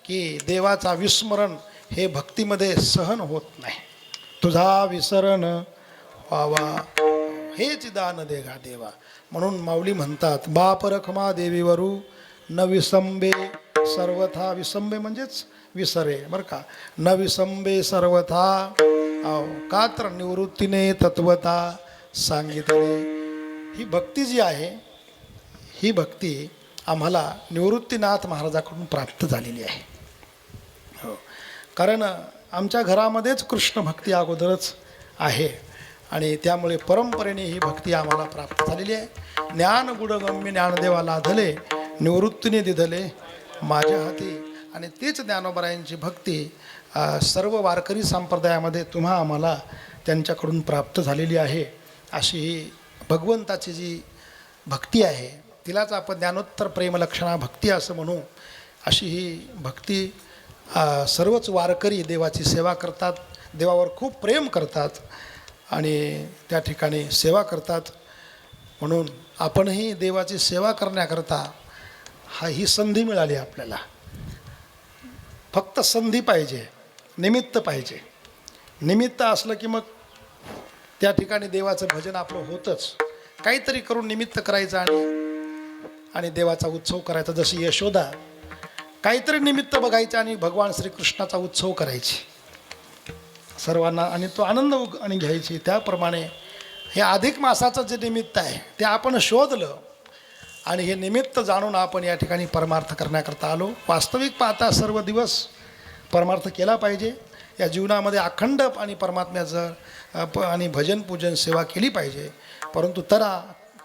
की देवाचा विस्मरण हे भक्तीमध्ये सहन होत नाही. तुझा विसरण व्हावा हेच दान देगा देवा. म्हणून माऊली म्हणतात बाप रखमा देवीवरू न विसंबे सर्वथा. विसंबे म्हणजेच विसरे बरं का. न विसंबे सर्वथा का तर निवृत्तीने तत्वता सांगितले. ही भक्ती जी आहे ही भक्ती आम्हाला निवृत्तीनाथ महाराजाकडून प्राप्त झालेली आहे. हो, कारण आमच्या घरामध्येच कृष्ण भक्ती अगोदरच आहे आणि त्यामुळे परंपरेने ही भक्ती आम्हाला प्राप्त झालेली आहे. ज्ञान गुडगम्य ज्ञानदेवा लाधले निवृत्तीने दिधले माझ्या हाती. आणि तीच ज्ञानोबरायांची भक्ती सर्व वारकरी संप्रदायामध्ये तुम्हा आम्हाला त्यांच्याकडून प्राप्त झालेली आहे. अशी ही भगवंताची जी भक्ती आहे तिलाच आपण ज्ञानोत्तर प्रेमलक्षणा भक्ती असं म्हणू. अशी ही भक्ती सर्वच वारकरी देवाची सेवा करतात, देवावर खूप प्रेम करतात आणि त्या ठिकाणी सेवा करतात. म्हणून आपणही देवाची सेवा करण्याकरता ही संधी मिळाली आपल्याला. फक्त संधी पाहिजे, निमित्त पाहिजे. निमित्त असलं की मग त्या ठिकाणी देवाचं भजन आपलं होतंच. काहीतरी करून निमित्त करायचं आणि देवाचा उत्सव करायचा. जशी यशोदा काहीतरी निमित्त बघायचं आणि भगवान श्रीकृष्णाचा उत्सव करायची सर्वांना आणि तो आनंद आणि घ्यायची. त्याप्रमाणे हे अधिक मासाचं जे निमित्त आहे ते आपण शोधलं आणि हे निमित्त जाणून आपण या ठिकाणी परमार्थ करण्याकरता आलो. वास्तविक पाहता सर्व दिवस परमार्थ केला पाहिजे. या जीवनामध्ये अखंड आणि परमात्म्याचं आणि भजन पूजन सेवा केली पाहिजे. परंतु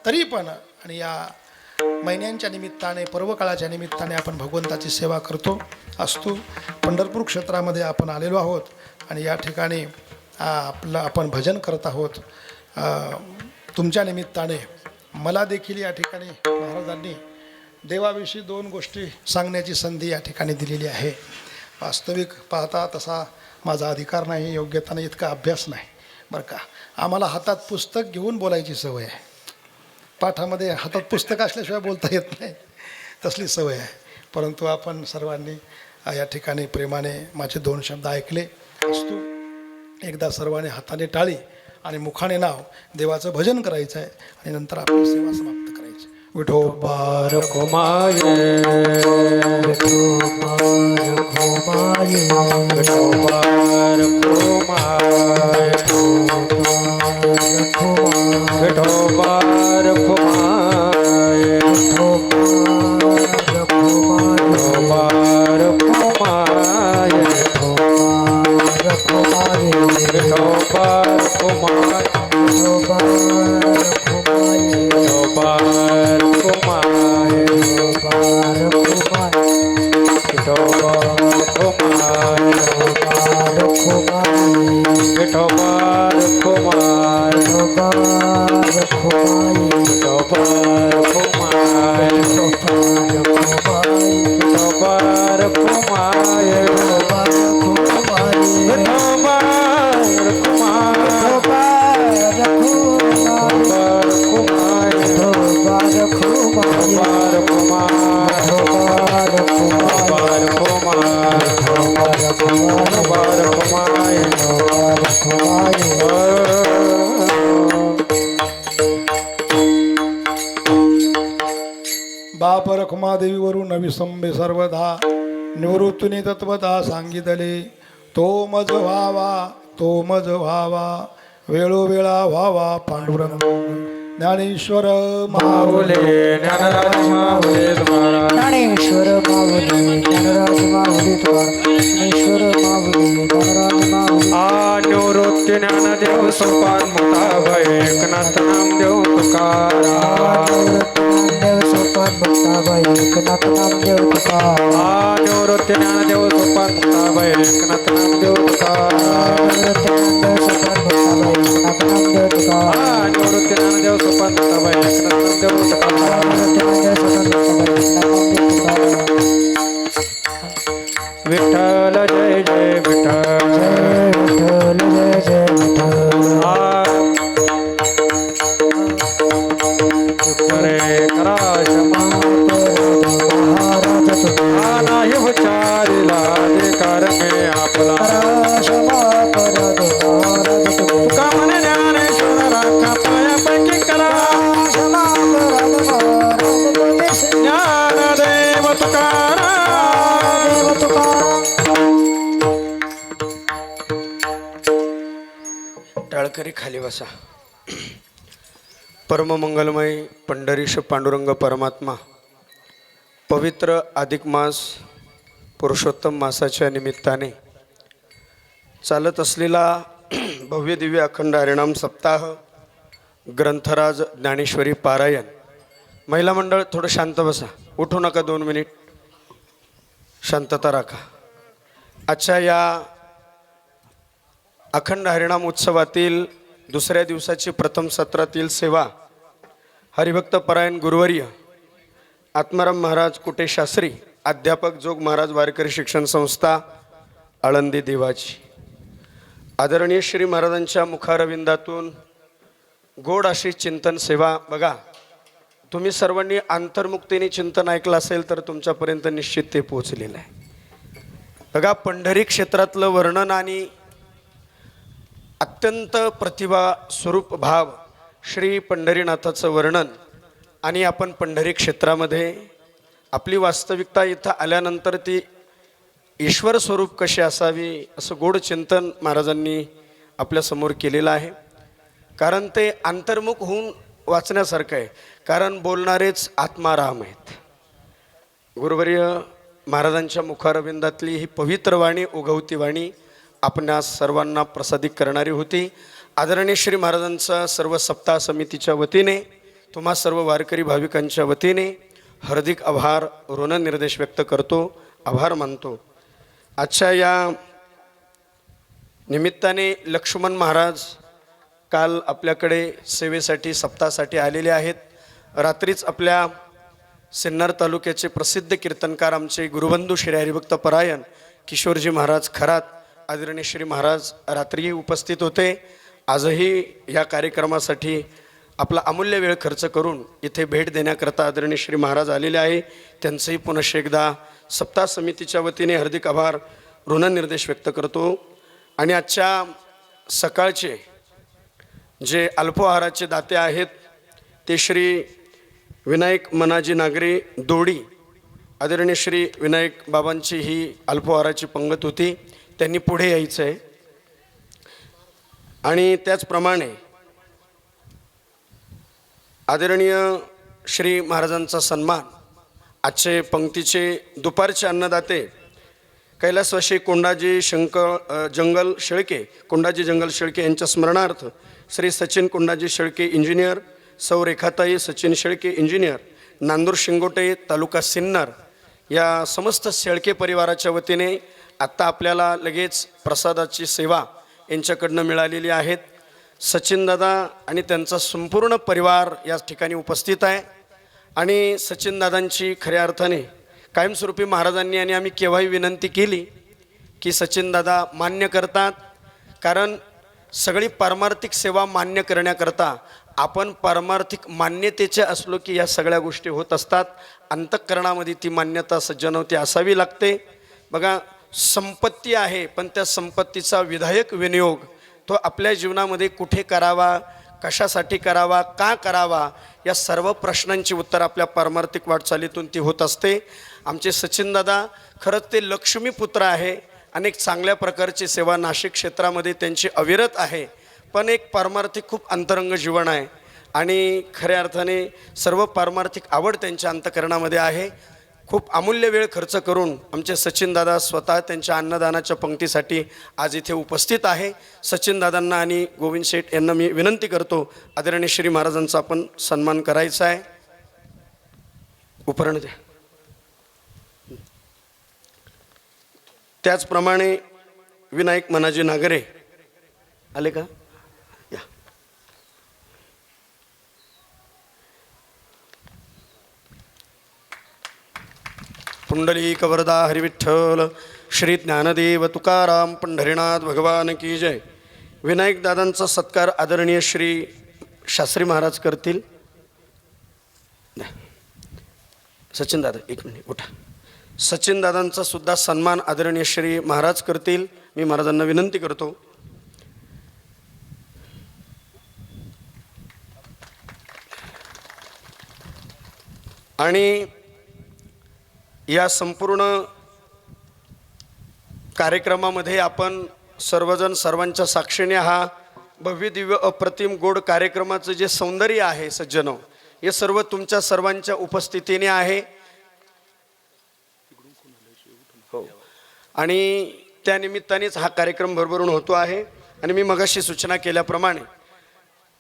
तरी पण आणि या महिन्यांच्या निमित्ताने पर्वकाळाच्या निमित्ताने आपण भगवंताची सेवा करतो असतो. पंढरपूर क्षेत्रामध्ये आपण आलेलो आहोत आणि या ठिकाणी आपण भजन करत आहोत. तुमच्या निमित्ताने मला देखील या ठिकाणी महाराजांनी देवाविषयी 2 गोष्टी सांगण्याची संधी या ठिकाणी दिलेली आहे. वास्तविक पाहता तसा माझा अधिकार नाही, योग्यता नाही, इतका अभ्यास नाही बरं का. आम्हाला हातात पुस्तक घेऊन बोलायची सवय आहे. पाठामध्ये हातात पुस्तक असल्याशिवाय बोलता येत नाही, तसली सवय आहे. परंतु आपण सर्वांनी या ठिकाणी प्रेमाने माझे 2 शब्द ऐकले असतो. एकदा सर्वांनी हाताने टाळी आणि मुखाने नाव देवाचं भजन करायचं आहे आणि नंतर आपली सेवा समाप्त करायची. विठोबा रखुमाय विठोबा रखुमाय विठोबा रखुमाय विठोबा रखुमाय विठोबा रखुमाय विठोबा रखुमाय विठोबा रखुमाय विठोबा रखुमाय विठोबा रखुमाय विठोबा रखुमाय बाप रखुमादेवीवरून नविसंबे सर्वदा निवृत्तीने तत्वता सांगितले. तो मज व्हावा वेळोवेळा व्हावा पांडुरंग ज्ञानेश्वर माऊले ज्ञानराज माऊले तुम्हारा ज्ञानेश्वर माऊली ज्ञानराज माऊली ज्ञानेश्वर माऊली ज्ञानराज माऊली निवृत्ती ज्ञानदेव सोपान मुक्ता भय एकनाथ नामदेव तुकाराम देव सोपान भक्ताबाई एकनाथ नामदेव तुकाराम निवृत्ती ज्ञानदेव सोपान मुक्ता भय एकनाथ नामदेव तुकाराम निवृत्ती ज्ञानदेव सोपान मुक्ता भय एकनाथ नामदेव तुकाराम विठ्ठल जय जय विठ्ठल विठ्ठल जय जय विठ्ठल रे करा क्षमा महाराज तुकाराम नाही उच्चारिला अधिकार मे आपला क्षमा कर दे महाराज तुकाराम तुका म्हणे ज्ञानेश्वर राखा पायापैकी करा क्षमा कर दे महाराज तुकाराम ज्ञानदेव तुकाराम देव तुकाराम टाळकरी खाली बसा. परममंगलमय पंढरीश पांडुरंग परमात्मा पवित्र अधिक मास पुरुषोत्तम मासाच्या निमित्ताने चालत असलेला भव्य दिव्य अखंड हरिनाम सप्ताह ग्रंथराज ज्ञानेश्वरी पारायण. महिला मंडळ थोडं शांत बसा, उठू नका, 2 मिनिट शांतता राखा. आजच्या या अखंड हरिनाम उत्सवातील दुसऱ्या दिवसाची प्रथम सत्रातील सेवा हरिभक्त परायण गुरुवर्य आत्माराम महाराज कुटे शास्त्री अध्यापक जोग महाराज वारकरी शिक्षण संस्था आळंदी देवाची. आदरणीय श्री महाराजांच्या मुखारविंदातून गोड अशी चिंतन सेवा. बघा, तुम्ही सर्वांनी अंतर्मुक्तीने चिंतन ऐकलं असेल तर तुमच्यापर्यंत निश्चित ते पोहोचलेलं आहे. बघा, पंढरी क्षेत्रातलं वर्णन आणि अत्यंत प्रतिभा स्वरूप भाव श्री पंढरीनाथाचं वर्णन आणि आपण पंढरी क्षेत्रामध्ये आपली वास्तविकता इथं आल्यानंतर ती ईश्वर स्वरूप कशी असावी असं गोड चिंतन महाराजांनी आपल्यासमोर केलेलं आहे. कारण ते अंतर्मुख होऊन वाचण्यासारखं आहे, कारण बोलणारेच आत्माराम आहेत. गुरुवर्य महाराजांच्या मुखारविंदातली ही पवित्र वाणी, उगवती वाणी आपणा सर्वांना प्रसादित करणारी होती. आदरणीय श्री महाराजांचा सर्व सप्ताह समितीच्या वतीने, तुम्हा सर्व वारकरी भाविकांच्या वतीने हार्दिक आभार, ऋणनिर्देश व्यक्त करतो, आभार मानतो. आजच्या या निमित्ताने लक्ष्मण महाराज काल आपल्याकडे सेवेसाठी सप्ताहासाठी आलेले आहेत. रात्रीच आपल्या सिन्नर तालुक्याचे प्रसिद्ध कीर्तनकार आमचे गुरुबंधू श्री हरिभक्त परायण किशोरजी महाराज खरात आदरणीय श्री महाराज रात्रीही उपस्थित होते. आजही या कार्यक्रमासाठी आपला अमूल्य वेळ खर्च करून इथे भेट देण्याकरता आदरणीय श्री महाराज आलेले आहे. त्यांचंही पुनश्च एकदा सप्ताह समितीच्या वतीने हार्दिक आभार, ऋणनिर्देश व्यक्त करतो. आणि आजच्या सकाळचे जे अल्पोहाराचे दाते आहेत ते श्री विनायक मनाजी नागरे दोडी, आदरणीय श्री विनायक बाबांची ही अल्पोहाराची पंगत होती, त्यांनी पुढे यायचं आहे. आणि त्याचप्रमाणे आदरणीय श्री महाराजांचा सन्मान आजचे पंक्तीचे दुपारचे अन्नदाते कैलासवासी कोंडाजी जंगल शेळके यांच्या स्मरणार्थ श्री सचिन कोंडाजी शेळके इंजिनियर, सौ रेखाताई सचिन शेळके इंजिनियर, नांदूर शिंगोटे तालुका सिन्नर या समस्त शेळके परिवाराच्या वतीने आत्ता आपल्याला लगेच प्रसादाची सेवा यांच्याकडनं मिळालेली आहेत. सचिनदादा आणि त्यांचा संपूर्ण परिवार या ठिकाणी उपस्थित आहे आणि सचिनदादांची खऱ्या अर्थाने कायमस्वरूपी महाराजांनी आणि आम्ही केव्हाही विनंती केली की सचिनदादा मान्य करतात. कारण सगळी पारमार्थिक सेवा मान्य करण्याकरता आपण पारमार्थिक मान्यतेचे असलो की या सगळ्या गोष्टी होत असतात. अंतःकरणामध्ये ती मान्यता सज्जनवती असावी लागते. बघा, संपत्ती आहे पण त्या संपत्तीचा विधायक विनियोग तो आपल्या जीवनामध्ये कुठे करावा, कशासाठी करावा, का करावा, या सर्व प्रश्नांची उत्तर आपल्या पारमार्थिक वाटचालीतून ती होत असते. आमचे सचिनदादा खरंच ते लक्ष्मीपुत्र आहे. अनेक चांगल्या प्रकारची सेवा नाशिक क्षेत्रामध्ये त्यांची अविरत आहे. पण एक पारमार्थिक खूप अंतरंग जीवन आहे आणि खऱ्या अर्थाने सर्व पारमार्थिक आवड त्यांच्या अंतःकरणामध्ये आहे. खूप अमूल्य वेळ खर्च करून आमचे सचिनदादा स्वतः त्यांच्या अन्नदानाच्या पंक्तीसाठी आज इथे उपस्थित आहे. सचिनदादांना आणि गोविंद शेठ यांना मी विनंती करतो, आदरणीय श्री महाराजांचा आपण सन्मान करायचा आहे. उपरण द्या. त्याचप्रमाणे विनायक मनाजी नागरे आले का? या. पुंडलिक वरदा हरिविठ्ठल श्री ज्ञानदेव तुकाराम पंढरीनाथ भगवान की जय. विनायक दादांचा सत्कार आदरणीय श्री शास्त्री महाराज करतील. सचिन दादा एक मिनिट उठा. सचिन दादांचा सुद्धा सन्मान आदरणीय श्री महाराज करतील. मी महाराजांना विनंती करतो. आणि या संपूर्ण कार्यक्रमामध्ये आपण सर्वजण सर्वांच्या साक्षीने हा भव्य दिव्य अप्रतिम गोड कार्यक्रमाचं जे सौंदर्य आहे सज्जनो, हे सर्व तुमच्या सर्वांच्या उपस्थितीने आहे. हो, आणि त्या निमित्तानेच हा कार्यक्रम भरभरून होतो आहे. आणि मी मगाशी सूचना केल्याप्रमाणे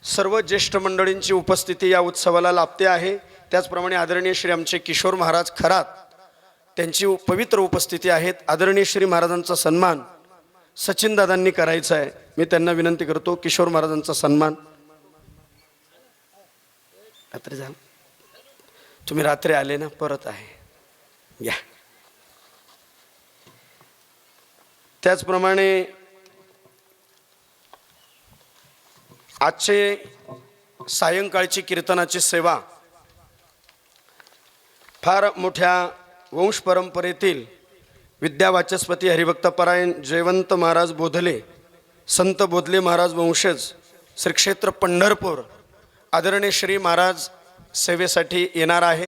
सर्व ज्येष्ठ मंडळींची उपस्थिती या उत्सवाला लाभते आहे. त्याचप्रमाणे आदरणीय श्री आमचे किशोर महाराज खरात त्यांची पवित्र उपस्थिती आहेत. आदरणीय श्री महाराजांचा सन्मान सचिनदादांनी करायचा आहे. मी त्यांना विनंती करतो, किशोर महाराजांचा सन्मान. रात्री झालं, तुम्ही रात्री आले ना, परत आहे या. त्याचप्रमाणे आजचे सायंकाळची कीर्तनाची सेवा फार मोठ्या वंश परंपरेतील विद्यावाचस्पती हरिभक्तपरायण जयवंत महाराज बोधले, संत बोधले महाराज वंशज, श्री क्षेत्र पंढरपूर आदरणीय श्री महाराज सेवेसाठी येणार आहे.